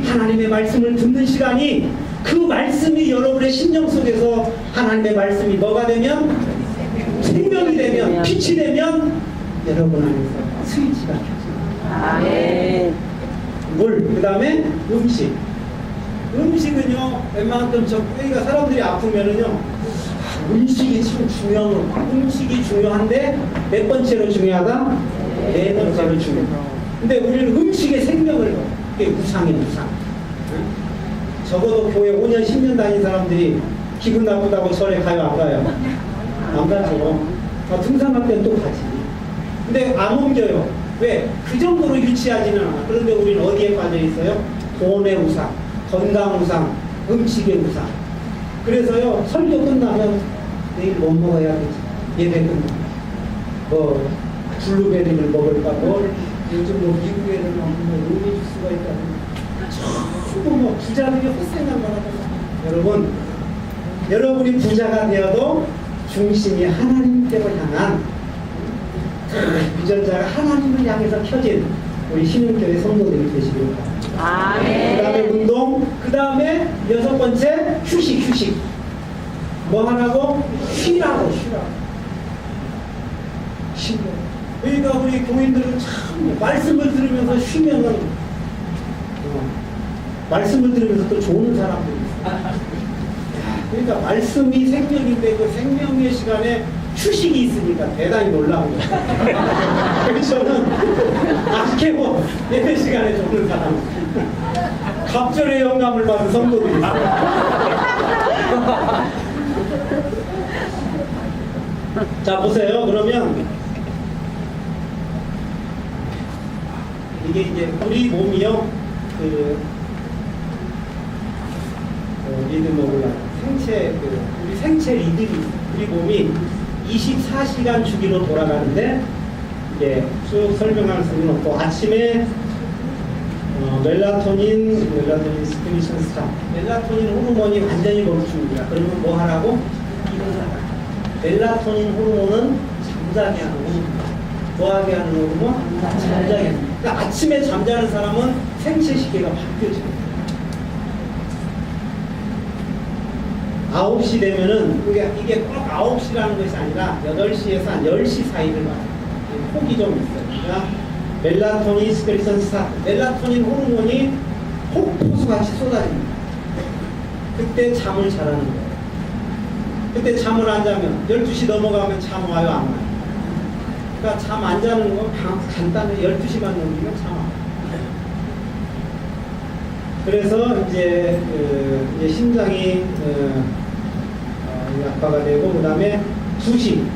하나님의 말씀을 듣는 시간이, 그 말씀이 여러분의 심령 속에서 하나님의 말씀이 뭐가 되면? 생명이 되면, 빛이 되면 여러분 안에서 스위치가 켜집니다. 아멘. 물, 그 다음에 음식. 음식은요, 웬만큼 저희가 사람들이 아프면은요, 음식이 참 중요한 거. 음식이 중요한데 몇 번째로 중요하다? 네 번째로 중요하다. 근데 우리는 음식에 생명을 넣어요. 그게 우상이에요, 우상. 적어도 교회 5년, 10년 다닌 사람들이 기분 나쁘다고 절에 가요, 안 가요? 안 가죠. 등산할 때는 또 가지. 근데 안 옮겨요. 왜? 그 정도로 유치하지는 않아. 그런데 우리는 어디에 빠져 있어요? 돈의 우상, 건강 우상, 음식의 우상. 그래서요, 설교 끝나면 내일 뭐 먹어야 되지? 예배 끝나면. 블루베리를 먹을까? 요즘 미국에는 음료주스가 있다는 전부 부자들이 헛생각만 하고. 여러분이 부자가 되어도 중심이 하나님께로 향한 유전자가 하나님을 향해서 켜진 우리 신흥교회 성도들이 되시길 바랍니다. 그 다음에 아멘. 운동, 그 다음에 6번째 휴식. 뭐 하라고? 쉬라고. 쉬고. 그러니까 우리 교인들은 참 말씀을 들으면서 쉬면은 말씀을 들으면서 또 좋은 사람들이 있어요. 그러니까 말씀이 생명인데 그 생명의 시간에 휴식이 있으니까 대단히 놀라운 거예요. 그래서 저는 아케고 예배 시간에 좋은 사람, 갑절의 영감을 받은 성도들이 있어요. 자, 보세요. 그러면 이게 이제 우리 몸이요, 리듬 몰라 생체 우리 생체 리듬이 우리 몸이 24시간 주기로 돌아가는데 이게 쭉 설명할 수는 없고 아침에 멜라토닌 스크리션 스타 멜라토닌 호르몬이 완전히 멈춥니다. 그러면 뭐 하라고? 일어나라. 멜라토닌 호르몬은 잠자게 하는 호르몬. 뭐 하게 하는 호르몬? 잠자게 하는. 그러니까 아침에 잠자는 사람은 생체 시계가 바뀌어져요. 9시 되면은 이게 꼭 9시라는 것이 아니라 8시에서 한 10시 사이를 봐요. 폭이 좀 있어요. 그러니까 멜라토닌 스크리션 스타 멜라토닌 호르몬이 폭포수같이 쏟아집니다. 그때 잠을 자라는 거예요. 그때 잠을 안 자면 12시 넘어가면 잠 와요, 안 와요? 그러니까 잠 안 자는 건 간단해. 12시만 넘기면 잠 와요. 그래서 이제 심장이 약화가 되고, 그 다음에 2시,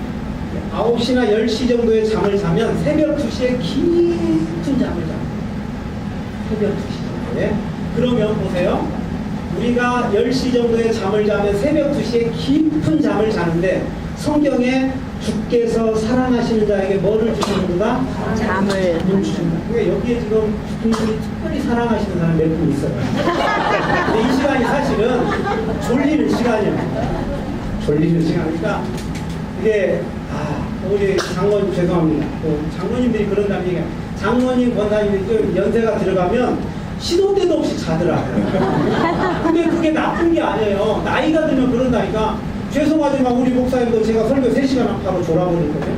9시나 10시 정도의 잠을 자면 새벽 2시에 깊은 잠을 자요. 새벽 2시 정도에. 그러면 보세요. 우리가 10시 정도의 잠을 자면 새벽 2시에 깊은 잠을 자는데 성경에 주께서 사랑하시는 자에게 뭐를 주시는가? 잠을 주신다. 그러니까 여기에 지금 분들이 특별히 사랑하시는 사람 몇 분 있어요. 근데 이 시간이 사실은 졸리는 시간이에요. 졸리는 시간이니까 이게 우리 장모님 죄송합니다. 장모님들이 그런다는 얘기야. 장모님 권사님들이 좀 연세가 들어가면 시도 때도 없이 자더라고요. 근데 그게 나쁜 게 아니에요. 나이가 들면 그런다니까. 죄송하지만 우리 목사님도 제가 설교 3시간 바로 졸아버리거든요.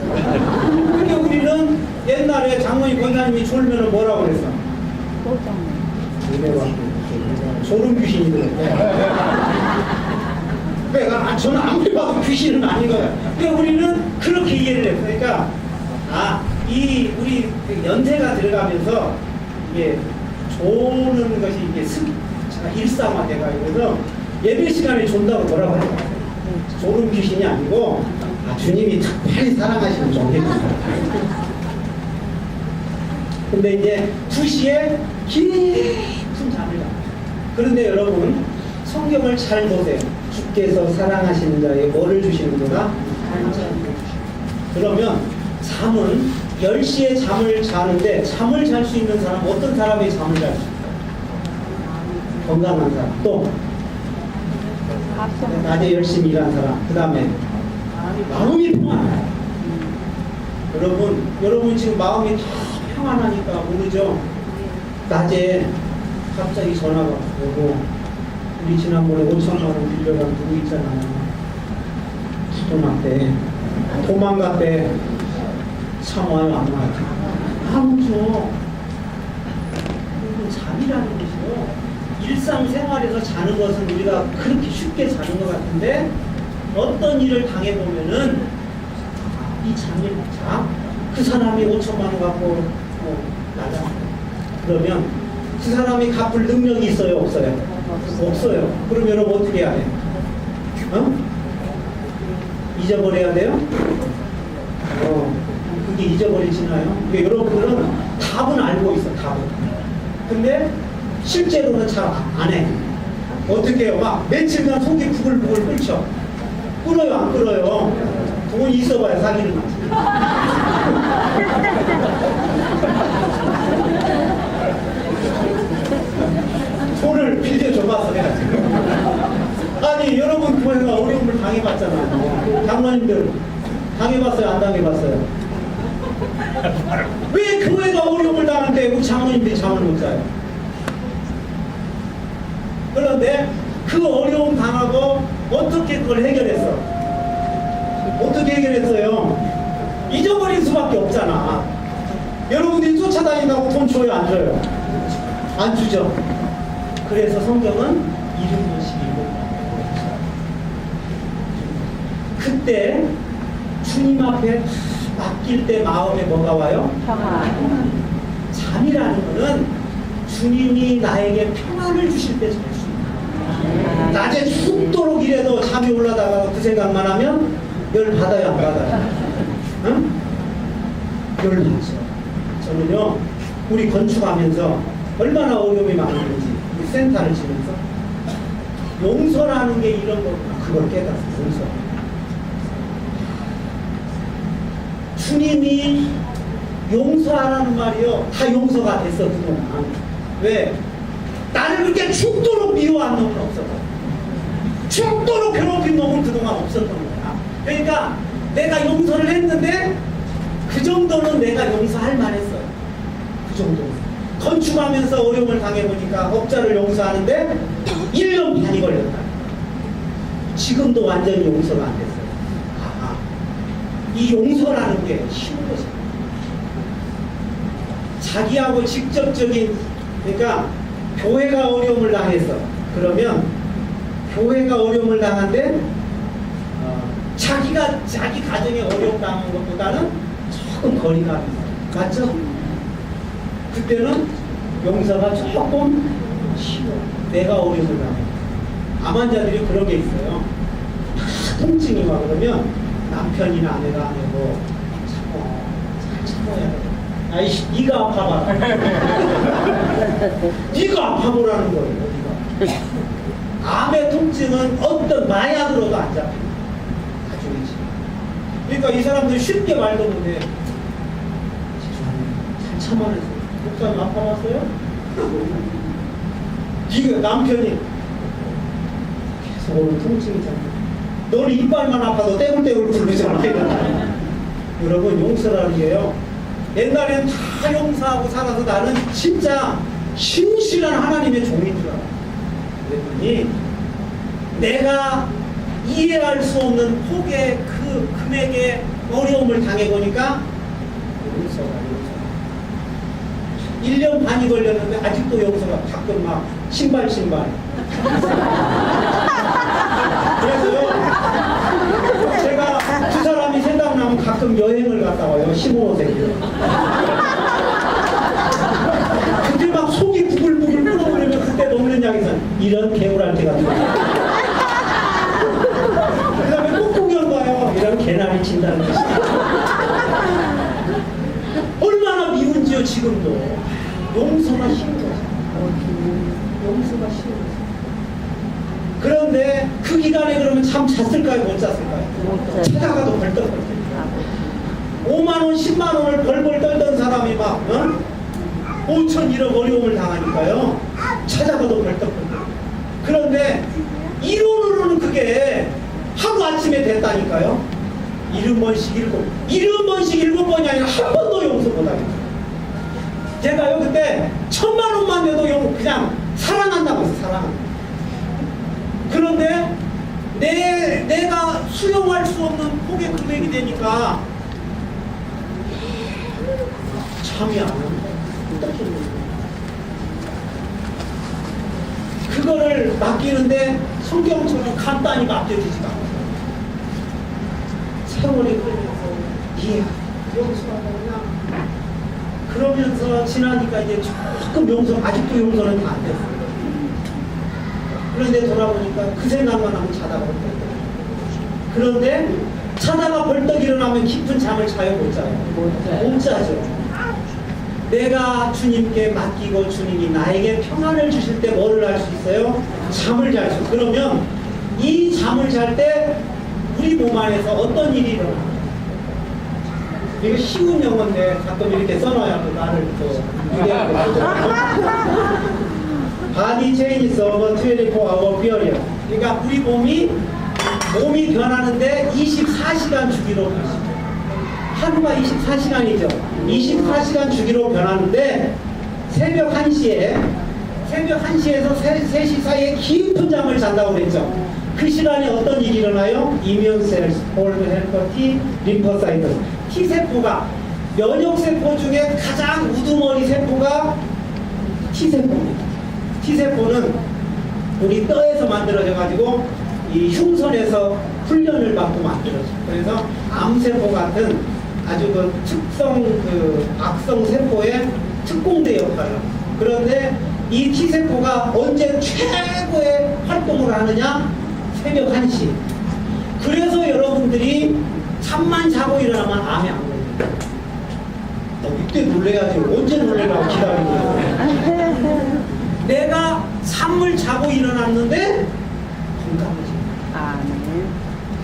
근데 우리는 옛날에 장모님 권사님이 졸면은 뭐라고 그랬어? 졸음 귀신이 들었대. 그러니까 저는 아무리 봐도 귀신은 아닌 거예요. 그러니까 우리는 그렇게 이해를 했어요. 그러니까 이 우리 연세가 들어가면서 이게 조는 것이 이게 일상화돼가지고 예배 시간에 존다고 뭐라고 해요? 졸음 귀신이 아니고 주님이 특별히 사랑하시는 종입니다. 근데 이제 2시에 깊은 잠을 자요. 그런데 여러분 성경을 잘 보세요. 주께서 사랑하시는 자에게 뭐를 주시는구나? 그러면 잠은 10시에 잠을 자는데 잠을 잘 수 있는 사람 어떤 사람이 잠을 잘 수 있어요? 건강한 사람. 또 낮에 열심히 일한 사람. 그 다음에 마음이 평안해요. 여러분 지금 마음이 다 평안하니까 모르죠? 낮에 갑자기 전화가 오고 우리 지난번에 5천만 원 빌려간 누구 있잖아요. 도망갔대. 참 와요, 안 와요? 안 오죠. 이건 잠이라는 것이요. 일상생활에서 자는 것은 우리가 그렇게 쉽게 자는 것 같은데 어떤 일을 당해보면은 이 잠, 그 사람이 5천만 원 갖고 나잖아요. 그러면 그 사람이 갚을 능력이 있어요, 없어요? 없어요. 그럼 여러분 어떻게 해야 돼요? 잊어버려야 돼요? 그게 잊어버리시나요? 그러니까 여러분들은 답은 알고 있어, 답은. 근데 실제로는 잘 안 해. 어떻게 해요? 막 며칠간 속이 부글부글 끓죠? 끓어요, 안 끓어요? 돈이 있어봐야 사기를 맞지. 돈을 빌려줘봐서 내가 지금. 아니, 여러분 교회가 어려움을 당해봤잖아요. 장로님들 당해봤어요? 안 당해봤어요? 왜 교회가 어려움을 당하는데 우리 장로님들이 잠을 못 자요? 그런데 그 어려움 당하고 어떻게 그걸 해결했어? 어떻게 해결했어요? 잊어버릴 수밖에 없잖아. 여러분들이 쫓아다닌다고 돈 줘요? 안 줘요? 안 주죠. 그래서 성경은 70번씩 읽어요. 그때 주님 앞에 맡길 때 마음에 뭐가 와요? 평화. 잠이라는 거는 주님이 나에게 평안을 주실 때 잘 수 있어요. 낮에 죽도록 이래도 잠이 올라다가 그 생각만 하면 열 받아요, 안 받아요? 응? 열 받죠. 저는요, 우리 건축하면서 얼마나 어려움이 많은지 우리 센터를 지면서 용서라는 게 이런 거구나. 그걸 깨닫았어요. 용서. 주님이 용서하라는 말이요, 다 용서가 됐어 그동안. 왜? 나를 그렇게 죽도록 미워한 놈은 없었다. 죽도록 괴롭힌 놈은 그동안 없었던 거야. 그러니까 내가 용서를 했는데 그 정도는 내가 용서할 만했어요. 그 정도. 건축하면서 어려움을 당해보니까 업자를 용서하는데 1년 반이 걸렸다. 지금도 완전히 용서가 안 됐어요. 이 용서라는 게 쉬운 거죠. 자기하고 직접적인, 그러니까 교회가 어려움을 당했어. 그러면 교회가 어려움을 당한데 자기가 자기 가정에 어려움 당한 것보다는 조금 거리감이 있어요. 맞죠? 그때는 용서가 조금 쉬워. 내가 어려움을 당해. 암 환자들이 그런 게 있어요. 통증이 와 그러면 남편이나 아내가 아니고 잘 참아야 돼. 아이씨, 네가 아파봐라. 네가 아파보라는 거예요. 네가. 암의 통증은 어떤 마약으로도 안 잡혀. 나중이지. 그러니까 이 사람들이 쉽게 말도 못해. 잘 참아내서. 목사님 아파봤어요? 네가 남편이 계속 오는 통증이 잡혀. 너는 이빨만 아파도 떼굴떼굴 굴르잖아. 여러분, 용서라는 게요, 옛날엔 다 용서하고 살아서 나는 진짜 신실한 하나님의 종인 줄 알아. 그랬더니 내가 이해할 수 없는 폭의 그 금액의 어려움을 당해보니까 용서가 1년 반이 걸렸는데 아직도 용서가 가끔 막 신발 그래서요, 제가 두 사람이 생각나면 가끔 여행을 갔다 와요. 15세기로. 그때 막 속이 부글부글 끓어오르면 그때 먹는 약에서 이런 개울한테 같은 거. 그 다음에 꽃구경 가요. 이런 개나리 친다는 뜻이야. 얼마나 미운지요, 지금도. 용서가 쉬운 거죠. 용서가 쉬운 거죠. 그런데 그 기간에 그러면 참 잤을까요? 못 잤을까요? 찾아가도 벌떡벌떡. 5만원, 10만원을 벌벌 떨던 사람이 막 5천 1억 어려움을 당하니까요. 찾아가도 벌떡벌떡. 그런데 이론으로는 그게 하루아침에 됐다니까요. 70번씩 7번이 아니라 한 번도 용서 못하겠어요. 제가요 그때 1000만원만 내도 그냥 사랑한다고 해서 사랑한다. 그런데 내가 수용할 수 없는 폭의 금액이 되니까 잠이 안 온다. 그거를 맡기는데 성경처럼 간단히 맡겨지지가 않아요. 세월이 흐르면서 용서하냐 그러면서 지나니까 이제 조금 아직도 용서는 다 안 됐어요. 그런데 돌아보니까 그 생각만 하면 자다가 벌떡 일어나요. 그런데 자다가 벌떡 일어나면 깊은 잠을 자요, 못 자요? 못 자죠. 내가 주님께 맡기고 주님이 나에게 평안을 주실 때 뭐를 할 수 있어요? 잠을 잘 수. 그러면 이 잠을 잘 때 우리 몸 안에서 어떤 일이 일어나요? 이거 쉬운 영어인데 가끔 이렇게 써놔야 또 나를 또 유리하게 Body changes over 24 hour period. 그러니까 우리 몸이 몸이 변하는데 24시간 주기로 변합니다. 하루가 24시간이죠. 24시간 주기로 변하는데 새벽 1시에서 3시 사이에 깊은 잠을 잔다고 그랬죠. 그 시간에 어떤 일이 일어나요? 이뮤셀스, 홀드 헬퍼 T, 림퍼사이트. T세포가 면역세포 중에 가장 우두머리 세포가 T세포입니다. T세포는 우리 뼈에서 만들어져 가지고 이 흉선에서 훈련을 받고 만들어져요. 그래서 암세포 같은 아주 그 특성 악성 세포의 특공대 역할을 합니다. 그런데 이 T세포가 언제 최고의 활동을 하느냐? 새벽 1시. 그래서 여러분들이 잠만 자고 일어나면 암에 안 걸려요. 이때 놀래야지. 언제 놀래라고 기다리는 거야. 내가 잠을 자고 일어났는데 건강해져. 아멘.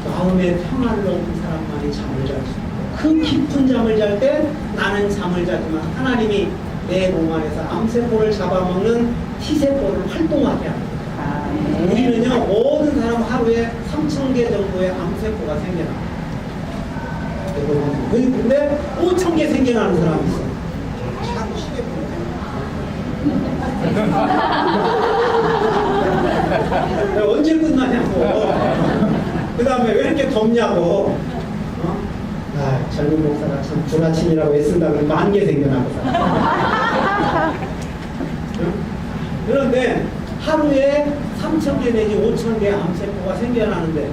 마음의 평화를 얻은 사람만이 잠을 잘 수 있고 그 깊은 잠을 잘 때 나는 잠을 자지만 하나님이 내 몸 안에서 암세포를 잡아먹는 T세포를 활동하게 합니다. 아멘. 우리는요 모든 사람 하루에 3,000개 정도의 암세포가 생겨납니다. 근데 5,000개 생겨나는 사람이 있어요. 자꾸 시계 보는 언제 끝나냐고. 그 다음에 왜 이렇게 덥냐고. 젊은 목사가 참 주라침이라고 애쓴다고 10,000개 생겨나고. 그런데 하루에 3,000개 내지 5,000개 암세포가 생겨나는데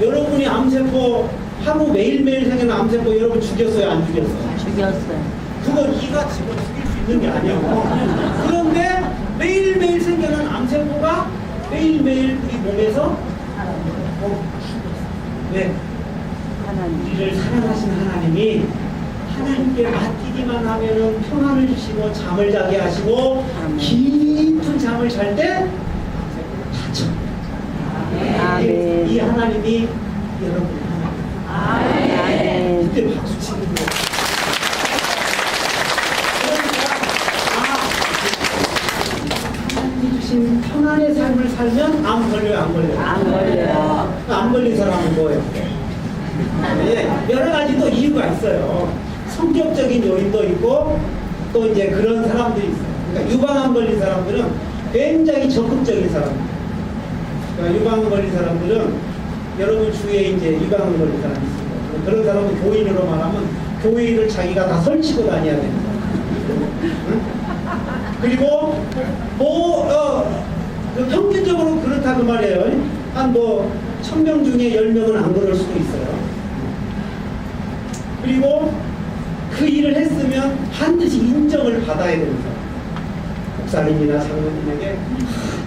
여러분이 암세포 하루 매일매일 생겨나는 암세포 여러분 죽였어요? 안 죽였어요? 죽였어요. 그건 이가 집어 죽일 수 있는 게 아니에요. 그런데 매일매일 생겨나는 암세포가 매일매일 우리 몸에서 왜? 하나님. 우리를 사랑하신 하나님이 하나님께 맡기기만 하면은 평안을 주시고 잠을 자게 하시고 깊은 잠을 잘 때 다쳐. 아멘. 이 하나님이 여러분 하나님. 아멘. 그때 박수 치는 거예요. 하나님이 주신 평안의 삶을 살면 암 걸려요, 안 걸려요? 안 걸려요. 안 걸린 사람은 뭐예요? 여러 가지 또 이유가 있어요. 성격적인 요인도 있고 또 이제 그런 사람들이 있어요. 그러니까 유방암 걸린 사람들은 굉장히 적극적인 사람들. 그러니까 유방암 걸린 사람들은 여러분 주위에 이제 유방암 걸린 사람이 있습니다. 그런 사람은 교인으로 말하면 교회를 자기가 다 설치고 다녀야 됩니다. 응? 그리고 평균적으로 그렇다 그 말이에요. 한 1,000명 중에 10명은 안 그럴 수도 있어요. 그리고 그 일을 했으면 반드시 인정을 받아야 됩니다. 목사님이나 장로님에게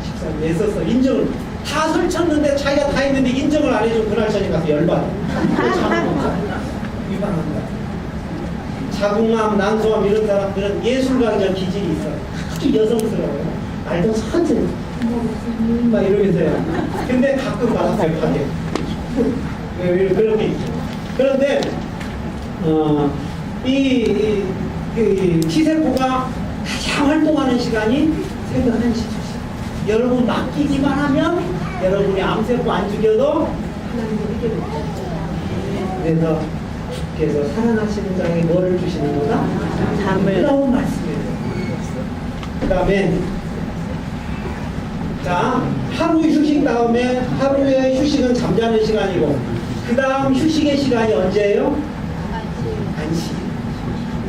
집사님 애써서 인정을 다 설쳤는데 자기가 다 했는데 인정을 안 해주면 그날 저녁 가서 열받아. 위반한다. 자궁암, 난소암 이런 사람들은 예술가적 기질이 있어요. 아주 여성스러워요. 말도 천천히 막 이러면서요. 근데 가끔 가서 백하게 그렇게 있죠. 그런데 이 T세포가 가장 활동하는 시간이 새벽 1시, 2시. 여러분 맡기기만 하면 여러분이 암세포 안 죽여도 하나님이 해결해 주셔요. 그래서 살아나시는 자에게 뭐를 주시는 거다? 잠을. 놀라운 말씀이에요. 그 다음에 자, 하루 휴식 다음에 하루의 휴식은 잠자는 시간이고 그 다음 휴식의 시간이 언제예요? 1시.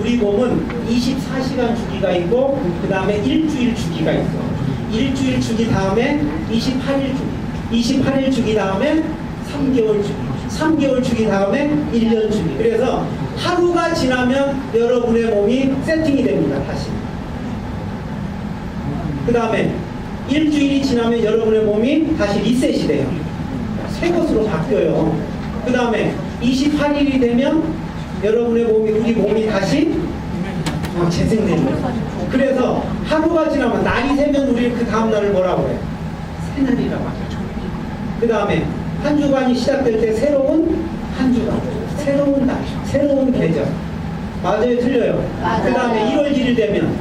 우리 몸은 24시간 주기가 있고 그 다음에 일주일 주기가 있어. 일주일 주기 다음에 28일 주기, 28일 주기 다음에 3개월 주기, 3개월 주기 다음에 1년 주기. 그래서 하루가 지나면 여러분의 몸이 세팅이 됩니다. 다시. 그 다음에 일주일이 지나면 여러분의 몸이 다시 리셋이 돼요. 새 것으로 바뀌어요. 그 다음에 28일이 되면 여러분의 몸이, 우리 몸이 다시 재생되는 거예요. 그래서 하루가 지나면 날이 새면 우리 그 다음날을 뭐라고 해요? 새날이라고 하죠. 그 다음에 한 주간이 시작될 때 새로운 한 주간, 새로운 날, 새로운 계절. 맞아요? 틀려요? 그 다음에 1월 1일 되면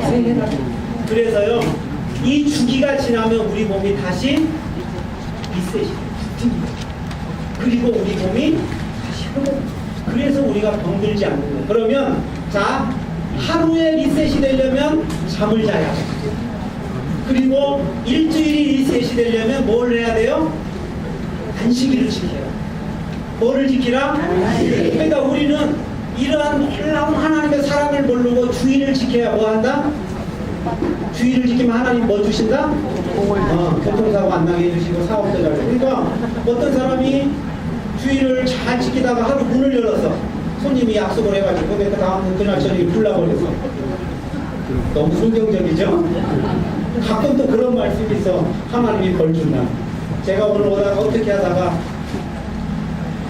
새해날. 그래서요, 이 주기가 지나면 우리 몸이 다시 리셋이 돼요. 그리고 우리 몸이 다시 회복. 그래서 우리가 병들지 않는 거예요. 그러면 자, 하루에 리셋이 되려면 잠을 자야 돼요. 그리고 일주일이 리셋이 되려면 뭘 해야 돼요? 안식일을 지켜요. 뭐를 지키라? 그러니까 우리는 이러한 놀라운 하나님의 사랑을 모르고 주의를 지켜야 뭐 한다? 주의를 지키면 하나님 뭐 주신다? 교통사고 안 나게 해주시고 사업도 잘 되고. 그러니까 어떤 사람이 주의를 잘 지키다가 하루 문을 열어서 손님이 약속을 해가지고 내가 다음 그날 저녁에 불나버려서 너무 성경적이죠? 가끔 또 그런 말씀이 있어. 하나님이 벌 준다. 제가 오늘 오다가 어떻게 하다가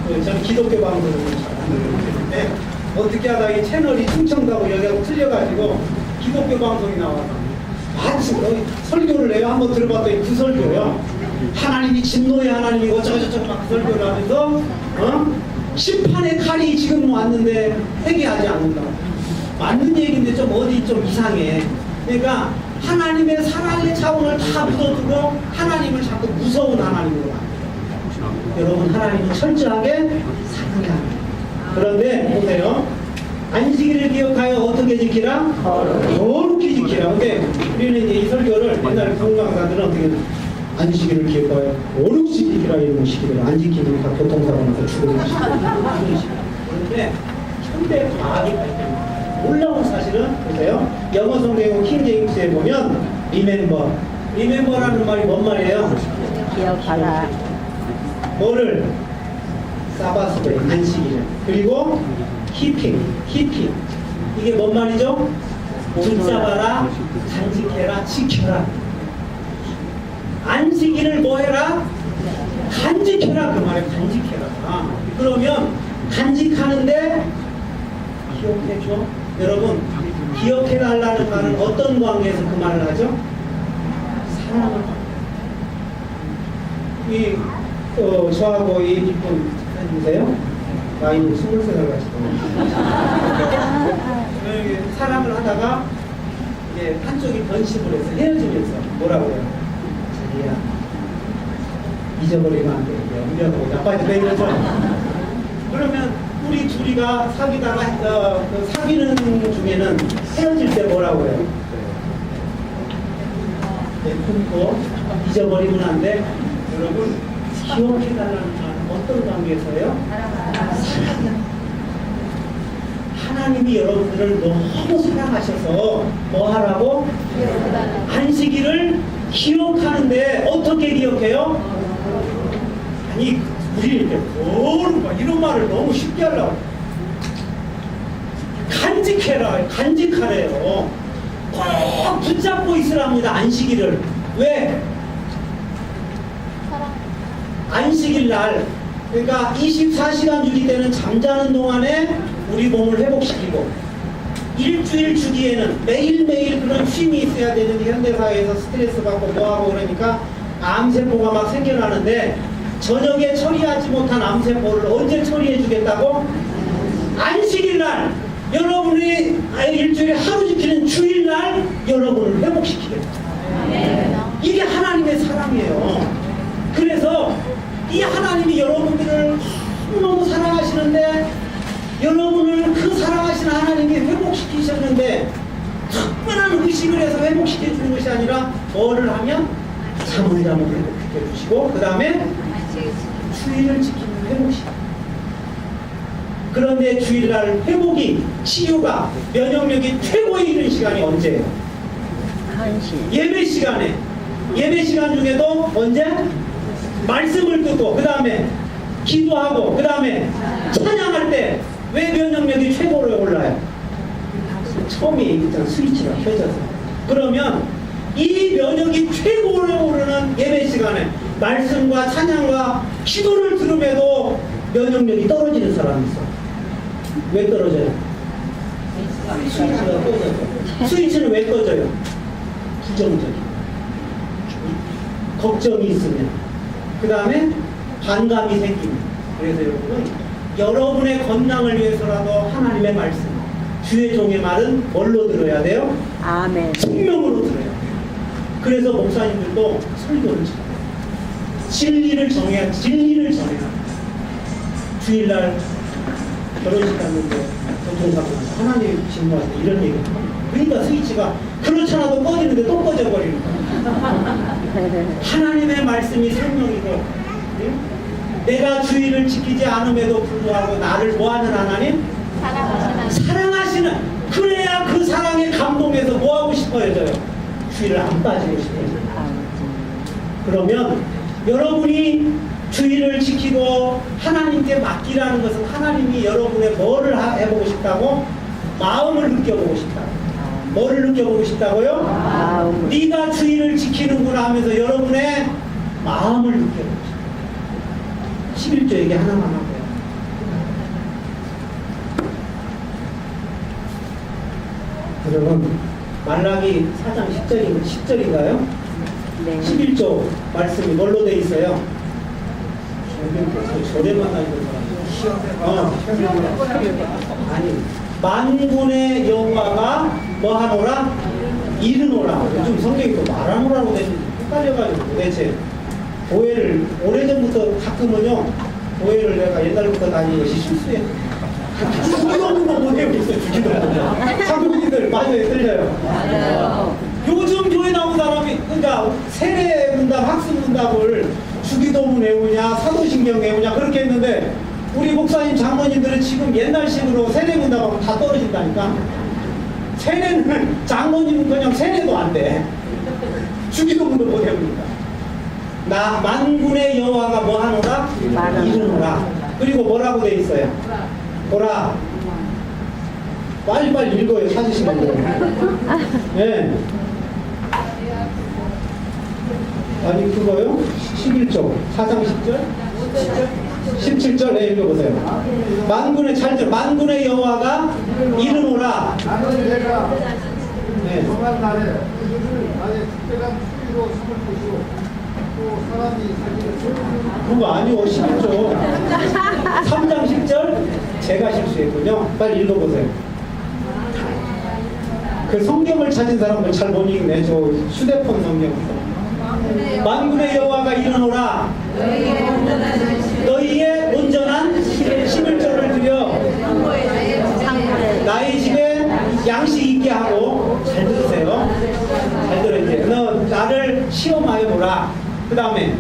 저는 기독교 방송을 잘안 듣는데 어떻게 하다가 이 채널이 충청도하고 여기하고 틀려가지고 기독교 방송이 나와서 마치 설교를 해요. 한번 들어봤더니 그 설교요. 하나님이 진노의 하나님이고 어쩌고저쩌고 막 그 설교를 하면서 심판의 칼이 지금 왔는데 회개하지 않는다. 맞는 얘기인데 좀 어디 좀 이상해. 그러니까 하나님의 사랑의 차원을 다 묻어두고 하나님을 자꾸 무서운 하나님으로 만들어요. 여러분 하나님은 철저하게 사랑해야 합니다. 그런데 보세요. 안식일을 기억하여 어떻게 지키라? 거룩히 지키라. 근데 우리는 이제 이 설교를 옛날에 부흥강사들은 어떻게 안식일을 기억하여 거룩히 지키라 이런 식이더라고요. 안 지키면 다 교통사고 나서 죽어요. 그런데 현대 과학이 발전합니다. 놀라운 사실은 보세요. 영어 성경 킹제임스에 보면 리멤버라는 말이 뭔 말이에요? 기억하라. 뭐를? 사바스데이, 안식일. 그리고 키핑. 이게 뭔 말이죠? 붙잡아라, 간직해라, 지켜라. 안식일을 뭐 해라? 간직해라. 그 말에 간직해라. 그러면 간직하는데 기억해줘. 여러분 기억해달라는 말은 어떤 관계에서 그 말을 하죠? 사랑을. 저하고 이 이쁜 사람이세요? 나이는 23살 같이 사랑을 하다가 이제 한쪽이 변심을 해서 헤어지면서 뭐라고 해요? 자기야 잊어버리면 안 돼. 우리하고 나빠지 왜 이러죠? 그러면 우리 둘이가 사귀다가 사귀는 중에는 헤어질 때 뭐라고 해요? 품고 잊어버리면 안 돼. 여러분 기억해달라는 말은 어떤 관계에서요? 하나님이 여러분들을 너무 사랑하셔서 뭐 하라고? 안식일을 기억하는데 어떻게 기억해요? 아니 우리 이렇게 막 이런 말을 너무 쉽게 하려고 간직하래요. 꼭 붙잡고 있으랍니다. 안식일을. 왜? 안식일 날 그러니까 24시간 주기 때는 잠자는 동안에 우리 몸을 회복시키고 일주일 주기에는 매일매일 그런 쉼이 있어야 되는데 현대사회에서 스트레스 받고 뭐하고 그러니까 암세포가 막 생겨나는데 저녁에 처리하지 못한 암세포를 언제 처리해 주겠다고? 안식일 날 여러분이 일주일에 하루 지키는 주일날 여러분을 회복시키겠다. 이게 하나님의 사랑이에요. 그래서 이 하나님이 여러분들을 너무 사랑하시는데 여러분을 그 사랑하시는 하나님이 회복시키셨는데 특별한 의식을 해서 회복시켜 주는 것이 아니라 뭐를 하면 잠을 자면 회복시켜 주시고 그 다음에 주일을 지키는 회복시켜. 그런데 주일날 회복이 치유가 면역력이 최고에 이른 시간이 언제예요? 예배 시간에. 예배 시간 중에도 언제? 말씀을 듣고 그 다음에 기도하고 그 다음에 찬양할 때 왜 면역력이 최고로 올라요? 처음에 얘기했잖아. 스위치가 켜져서. 그러면 이 면역이 최고로 오르는 예배 시간에 말씀과 찬양과 기도를 들음에도 면역력이 떨어지는 사람이 있어. 왜 떨어져요? 스위치가 꺼져요. 스위치는 왜 꺼져요? 부정적인 걱정이 있으면 그 다음에 반감이 생기면. 그래서 여러분 여러분의 건강을 위해서라도 하나님의 말씀 주의 종의 말은 뭘로 들어야 돼요? 아멘. 생명으로 들어야 돼요. 그래서 목사님들도 설교를 잘해요. 진리를 정해야 주일날 결혼식 갔는데 교통사고 하나님 진노하는데 이런 얘기 그러니까 스위치가 그렇잖아도 꺼지는데 또 꺼져버리는 거야. 하나님의 말씀이 생명이고 예? 내가 주의를 지키지 않음에도 불구하고 나를 뭐하는 하나님? 사랑하시는 그래야 그 사랑에 감동해서 뭐하고 싶어져요? 주의를 안 빠지고 싶어요. 그러면 여러분이 주의를 지키고 하나님께 맡기라는 것은 하나님이 여러분의 뭐를 해보고 싶다고? 마음을 느껴보고 싶다. 뭐를 느껴보고 싶다고요? 마음을. 네가 주의를 지키는구나 하면서 여러분의 마음을 느껴보고 싶다. 11조 얘기 하나만 하고요. 여러분 말라기 4장 10절인가요? 네. 11조 말씀이 뭘로 돼 있어요? 저래만 다니는 사람. 아니 만군의 여호와가 뭐 하노라? 이르노라. 요즘 성경이 또 말하노라고 되는지 헷갈려가지고 도대체 교회를 오래전부터 가끔은요 교회를 내가 옛날부터 다니는 것이 실수해. 주기도 없는 거 못 해고 있어요. 주기도 없는 거. 한국인들 맞아요. 틀려요. 요즘 교회 나온 사람이 그러니까 세례 문답 학습 문답을 주기도문 외우냐 사도신경 외우냐 그렇게 했는데 우리 목사님 장로님들은 지금 옛날식으로 세례 문답하고 다 떨어진다니까. 세례는 장로님은 그냥 세례도 안 돼. 주기도문도 못 외우니까. 나 만군의 여호와가 뭐 하노라? 이르노라. 그리고 뭐라고 돼 있어요? 보라. 빨리빨리 읽어요. 찾으시는 거. 네. 아니 그거요? 11조 4장 10절? 17절 네 읽어보세요. 만군의 잘들 만군의 여호와가 이르노라. 나는 내가 네. 정한 날에 그들을 나의 특별한 수위로 삼을 것이요 또 사람이 자기를 그거 아니요 11조 3장 10절 제가 실수했군요. 빨리 읽어보세요. 그 성경을 찾은 사람들 잘 못 읽네. 저 휴대폰 성경. 만군의 여호와가 이르노라. 너희의 온전한 11조를 드려 나의 집에 양식 있게 하고. 잘 들으세요. 잘 들어 이제. 너 나를 시험하여 보라. 그 다음에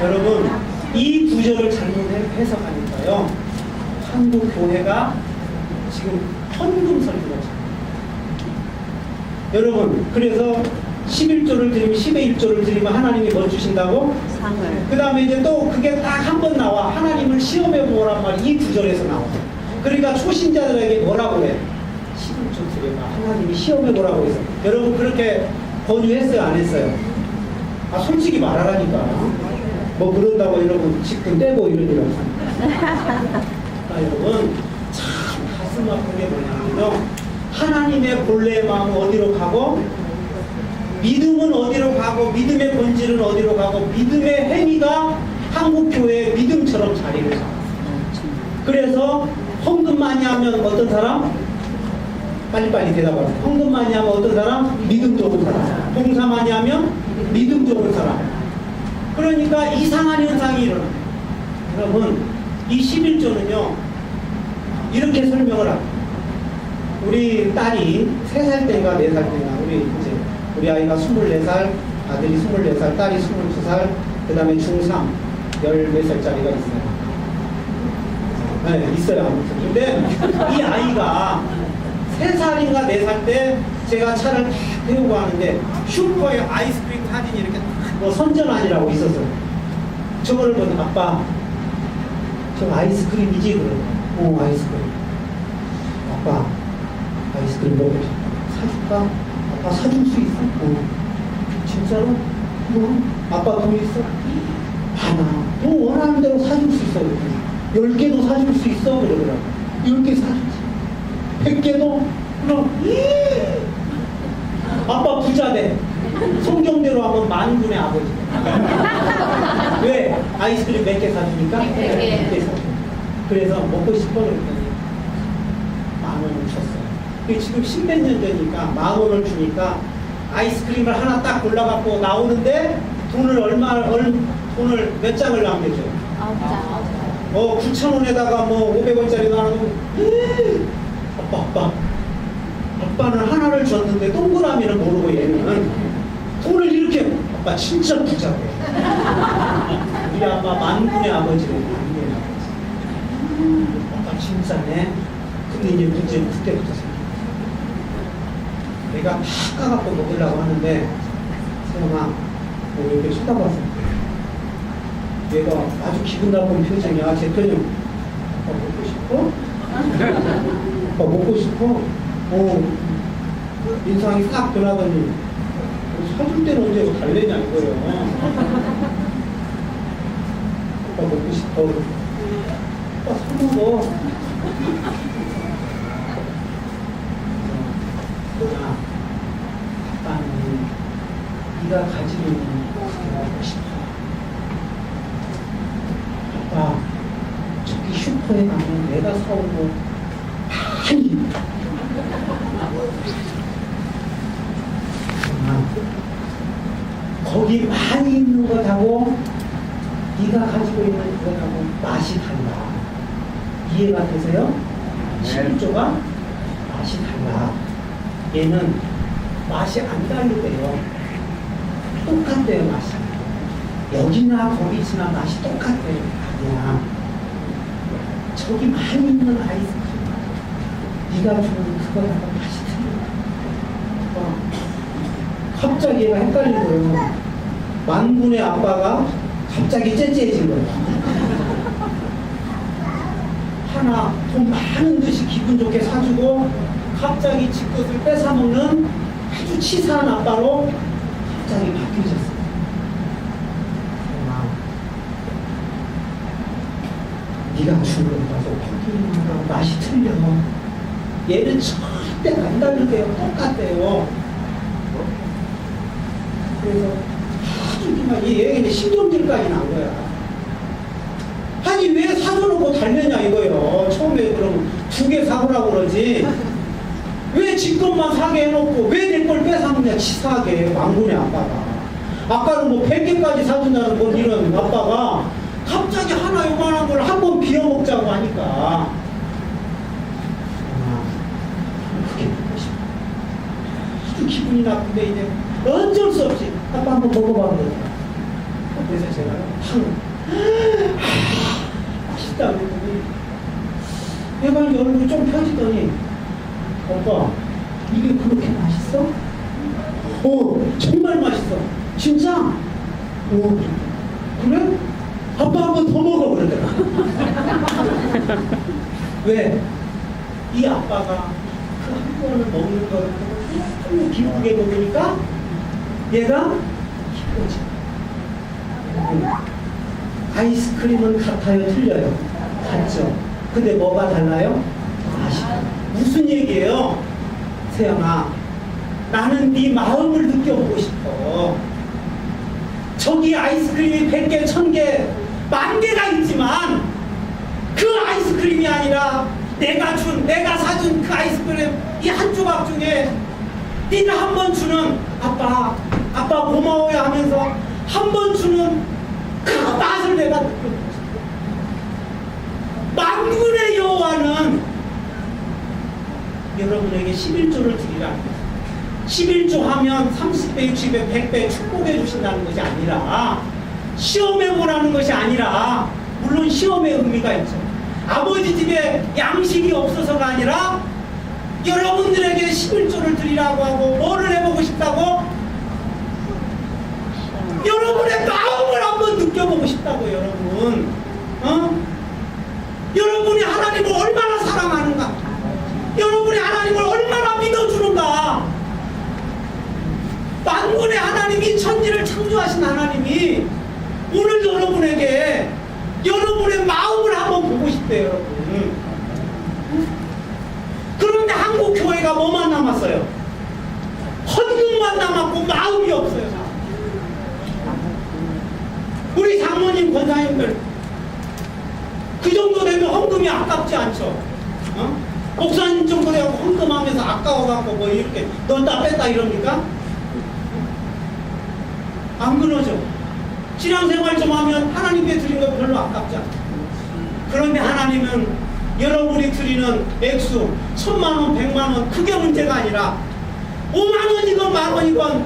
여러분 이 구절을 잘못 해석하니까요 한국 교회가 지금 헌금 설교를 여러분 그래서 11조를 드리면 10의 1조를 드리면 하나님이 뭐 주신다고? 상을. 그 다음에 이제 또 그게 딱 한 번 나와. 하나님을 시험해 보란 말이 이 구절에서 나와. 그러니까 초신자들에게 뭐라고 해? 11조 드려봐. 하나님이 시험해 보라고 해서. 여러분 그렇게 권유했어요? 안 했어요? 아 솔직히 말하라니까. 뭐 그런다고 여러분 직분 떼고 이러니까. 여러분 참 가슴 아픈 게 뭐냐면요. 하나님의 본래의 마음은 어디로 가고 믿음은 어디로 가고 믿음의 본질은 어디로 가고 믿음의 행위가 한국교회의 믿음처럼 자리를 잡았어요. 그래서 헌금 많이 하면 어떤 사람? 빨리빨리 대답하세요. 헌금 많이 하면 어떤 사람? 믿음 좋은 사람. 봉사 많이 하면 믿음 좋은 사람. 그러니까 이상한 현상이 일어나요. 여러분 이 11조는요 이렇게 설명을 합니다. 우리 딸이 3살 때인가 4살 때인가 우리 아이가 24살, 아들이 24살, 딸이 22살, 그 다음에 중3 14살짜리가 있어요. 네, 있어요. 아무튼. 근데 이 아이가 3살인가 4살 때 제가 차를 탁 태우고 하는데 슈퍼에 아이스크림 사진이 이렇게 뭐 선전아니라고 있었어요. 저거를 보니 아빠 저 아이스크림이지? 그러고 아이스크림. 아빠 아이스크림 먹고 싶다. 사줄까? 아빠 사줄 수 있어? 진짜로? 뭐? 아빠 돈 있어? 하나. 너 원하는 대로 사줄 수 있어. 10개도 사줄 수 있어. 그러더라고. 10개 사주지. 100개도? 그럼 아빠 부자 돼. 성경대로 하면 만군의 아버지. 왜? 아이스크림 몇 개 사주니까? 100개 사줘. 그래서 먹고 싶어 그랬더니 10,000원을 줬어요. 지금 10몇 년 되니까 10,000원을 주니까 아이스크림을 하나 딱 골라갖고 나오는데 돈을 몇 장을 남겨줘? 9,000원에다가 뭐 500원짜리 나오고 아빠는 하나를 줬는데 동그라미는 모르고 얘는 돈을 이렇게 아빠 진짜 부자래. 우리 아빠 만군의 아버지래. 만군의 아버지. 아빠 진짜네. 근데 이제 문제는 그때부터 생겨. 내가 팍 까갖고 먹으려고 하는데 세영아 뭐 이렇게 쳐다봤을 때 얘가 아주 기분 나쁜 표정이야. 제 표정. 아빠 먹고 싶어? 아빠 먹고 싶어? 인상이 싹 변하더니 사줄 때는 언제 달래냐 이거예요. 아빠 먹고 싶어. 아빠 사먹어. 아빠는 네가 가지고 있는 그게 먹고 싶어. 아빠 저기 슈퍼에 가면 내가 사온 거 많이 거기 많이 있는 것하고 네가 가지고 있는 그것하고 맛이 달라. 이해가 되세요? 11조가 맛이 달라. 얘는 맛이 안 다르대요. 똑같대요 맛이. 여기나 거기지나 맛이 똑같대요. 아니야. 저기 많이 있는 아이스크림 네가 주는 그거하고 맛이 틀려. 갑자기 얘가 헷갈린 거예요. 만군의 아빠가 갑자기 째째해진 거예요. 하나 돈 많은 듯이 기분 좋게 사주고 갑자기 집 것을 뺏어먹는 아주 치사한 아빠로 갑자기 바뀌어졌어요. 네가 주는 거라서 거기마다 맛이 틀려. 얘는 절대 안 다르대요. 똑같대요. 그래서 아주 이 얘기는 신경질까지 난 거야. 아니 왜 사줘놓고 달래냐 이거요. 처음에 그럼 2개 사오라고 그러지. 왜 지 것만 사게 해놓고 왜 내 걸 뺏어먹냐 치사하게. 망군의 아빠가. 아까는 뭐 100개까지 사준다는 건 이런 아빠가 갑자기 하나 요만한 걸 한 번 비워먹자고 하니까 그게 먹고 싶어. 아주 기분이 나쁜데 이제 어쩔 수 없이 아빠 한번 먹어봐 그러더라. 그래서 제가 맛있다 그랬더니 얘가 이제 얼굴이 좀 펴지더니 오빠 이게 그렇게 맛있어? 정말 맛있어. 진짜? 그래? 아빠 한 번 더 먹어 그러더라. 왜? 이 아빠가 그 한 번을 먹는 거를 너무 기쁘게 먹으니까 얘가 기뻐져. 아이스크림은 같아요, 틀려요? 같죠. 근데 뭐가 달라요? 맛이. 무슨 얘기예요? 세영아, 나는 네 마음을 느껴보고 싶어. 저기 아이스크림이 100개, 1000개, 10,000개가 있지만 그 아이스크림이 아니라 내가 사준 그 아이스크림 이 한 조각 중에 네가 한 번 주는 아빠 고마워요 하면서 한 번 주는 그 맛을 내가 느껴보고 싶어. 만군의 여호와는 여러분에게 11조를 드리라는 거예요. 11조 하면 30배, 60배, 100배 축복해 주신다는 것이 아니라 시험해 보라는 것이 아니라 물론 시험의 의미가 있죠. 아버지 집에 양식이 없어서가 아니라 여러분들에게 11조를 드리라고 하고 뭐를 해보고 싶다고? 여러분의 마음을 한번 느껴보고 싶다고 여러분. 여러분이 하나님을 얼마나 사랑하는가? 여러분이 하나님을 얼마나 믿어주는가? 만군의 하나님이 천지를 창조하신 하나님이 오늘 여러분에게 여러분의 마음을 한번 보고 싶대요 여러분. 그런데 한국 교회가 뭐만 남았어요? 헌금만 남았고 마음이 없어요. 우리 장모님 권사님들 그 정도 되면 헌금이 아깝지 않죠? 목사님 정도 되고 헌금하면서 아까워갖고 뭐 이렇게 넣었다 뺐다 이럽니까? 안 끊어져. 신앙생활 좀 하면 하나님께 드린 거 별로 아깝지 않아. 그런데 하나님은 여러분이 드리는 액수 1000만원, 100만원 그게 문제가 아니라 5만원이건 만원이건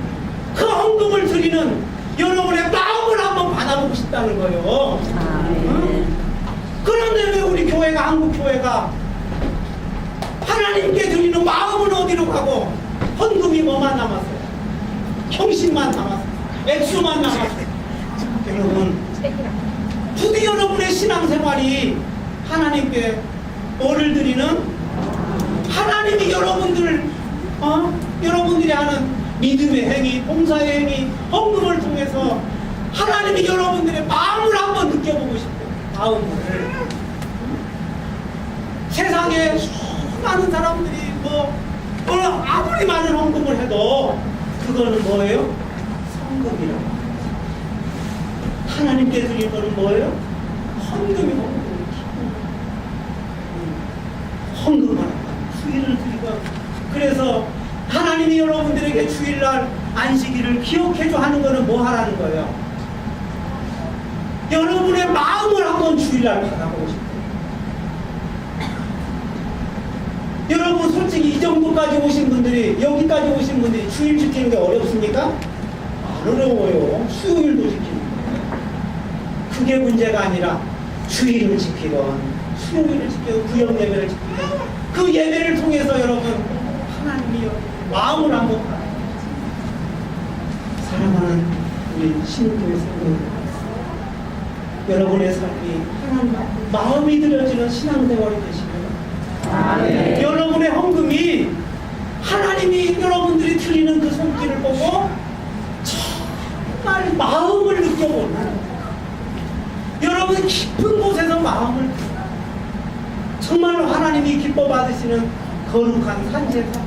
그 헌금을 드리는 여러분의 마음을 한번 받아보고 싶다는 거예요. 응? 그런데 왜 우리 교회가, 한국교회가 하나님께 드리는 마음은 어디로 가고 헌금이 뭐만 남았어요? 형식만 남았어요. 액수만 남았어요. 여러분, 부디 여러분의 신앙생활이 하나님께 뭐를 드리는? 하나님이 여러분들이 하는 믿음의 행위, 봉사의 행위, 헌금을 통해서 하나님이 여러분들의 마음을 한번 느껴보고 싶어요. 마음을. 세상에 수많은 사람들이 아무리 많은 헌금을 해도 그거는 뭐예요? 성금이라고. 하나님께 드릴 거는 뭐예요? 헌금이고 헌금하라. 주일을 드리고. 그래서 하나님이 여러분들에게 주일날 안식일을 기억해줘 하는 거는 뭐 하라는 거예요? 여러분의 마음을 한번 주일날 받아보고 싶어요. 여러분 솔직히 이 정도까지 오신 분들이, 여기까지 오신 분들이 주일 지키는 게 어렵습니까? 안 어려워요. 수요일도 지키는 거예요. 그게 문제가 아니라 주일을 지키건 수요일을 지키건 구역 예배를 지키건 그 예배를 통해서 여러분 하나님이 마음을 한번 받아요. 사랑하는 우리 신교회 성도 여러분의 삶이 하나님 마음이 들여지는 신앙생활이 되시고요. 여러분의 헌금이 하나님이 여러분들이 드리는 그 손길을 보고 정말 마음을 느껴보는, 여러분 깊은 곳에서 마음을 정말로 하나님이 기뻐 받으시는 거룩한 산제사,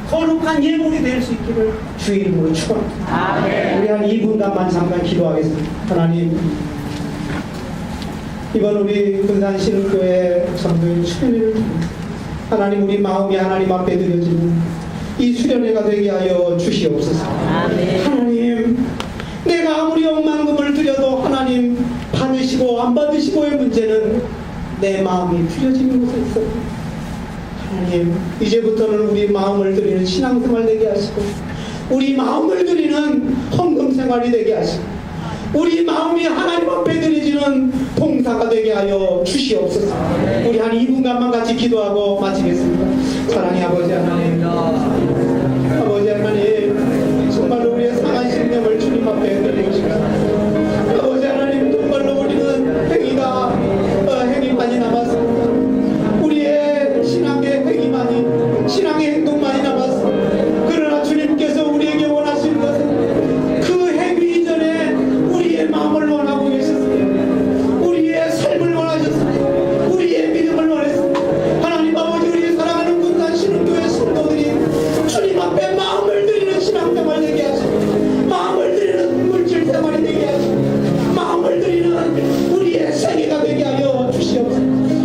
거룩한 예물이 될 수 있기를 주의 이름으로 축원합니다. 우리 한 2분간만 잠깐 기도하겠습니다. 하나님, 이번 우리 군산 신흥교회 전도인 수련회를 하나님, 우리 마음이 하나님 앞에 드려지는 이 수련회가 되게 하여 주시옵소서. 하나님, 내가 아무리 억만금을 드려도 하나님 받으시고 안 받으시고의 문제는 내 마음이 드려지는 곳에 있습니다. 하나님, 이제부터는 우리 마음을 드리는 신앙생활 되게 하시고 우리 마음을 드리는 헌금생활이 되게 하시고 우리 마음이 하나님 앞에 드려지는 봉사가 되게 하여 주시옵소서. 우리 한 2분간만 같이 기도하고 마치겠습니다. 사랑의 아버지 하나님, 아버지 하나님, 정말로 우리의 상한 심령을 주님 앞에 드리는 시간, 아버지 하나님, 정말로 우리는 행위만이 남았습니다. 우리의 신앙의 행위만이, 신앙의 행동만이 남았습니다. 그러나 주님께서 우리에게 원하시는 것은 그 행위 이전에 우리의 마음을 원하고 계셨습니다. 우리의 삶을 원하셨습니다. 우리의 믿음을 원했습니다. 하나님 아버지, 우리 사랑하는 군산 신흥교회 성도들이 주님 앞에 마음을 드리는 신앙생활 되게 하시고 마음을 드리는 물질 생활이 되게 하시고 마음을 드리는 우리의 생애가 되게 하여 주시옵소서.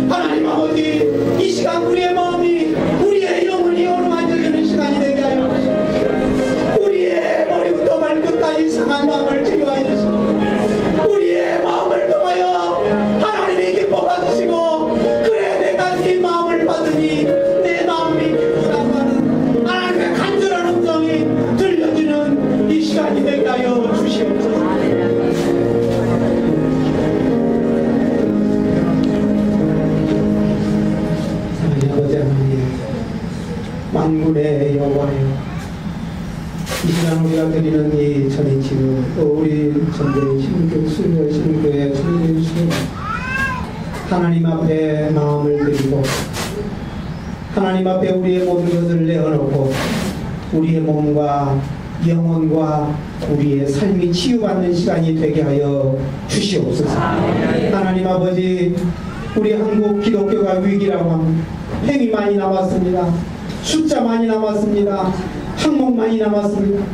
하나님 아버지, 이 시간 우리의 마음이, 우리의 영혼이 어루만져지는 시간이 되게 하여 주시옵소서. 우리의 머리부터 발끝까지 상한 마음을 치료하여 주시옵소서. 우리의 마음을 통하여 하나님이 기뻐 받으시고, 그래 내가 네 마음을 받으니 내 마음이 기쁘다고 하는 하나님의 간절한 음성이 들려지는 이 시간이 되게 하여 주시옵소서. 아버지 하나님, 만군의 여호와여, 이 시간 우리가 드리는 이 전인치유, 또 우리 전도의 신교회 주님 하나님 앞에 마음을 드리고 하나님 앞에 우리의 모든 것을 내어놓고 우리의 몸과 영혼과 우리의 삶이 치유받는 시간이 되게 하여 주시옵소서. 하나님 아버지, 우리 한국 기독교가 위기라고 합니다. 행위 많이 남았습니다. 숫자 많이 남았습니다. 항목 많이 남았습니다.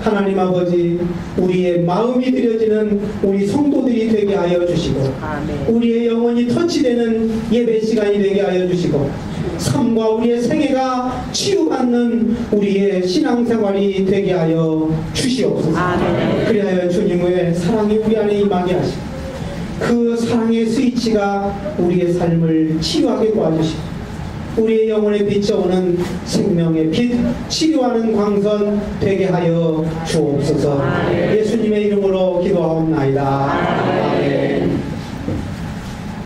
하나님 아버지, 우리의 마음이 드려지는 우리 성도들이 되게 하여 주시고 우리의 영혼이 터치되는 예배 시간이 되게 하여 주시고 삶과 우리의 생애가 치유받는 우리의 신앙생활이 되게 하여 주시옵소서. 그리하여 주님을 임하게 하시고 그 사랑의 스위치가 우리의 삶을 치유하게 도와주시고 우리의 영혼에 비춰오는 생명의 빛, 치료하는 광선 되게 하여 주옵소서.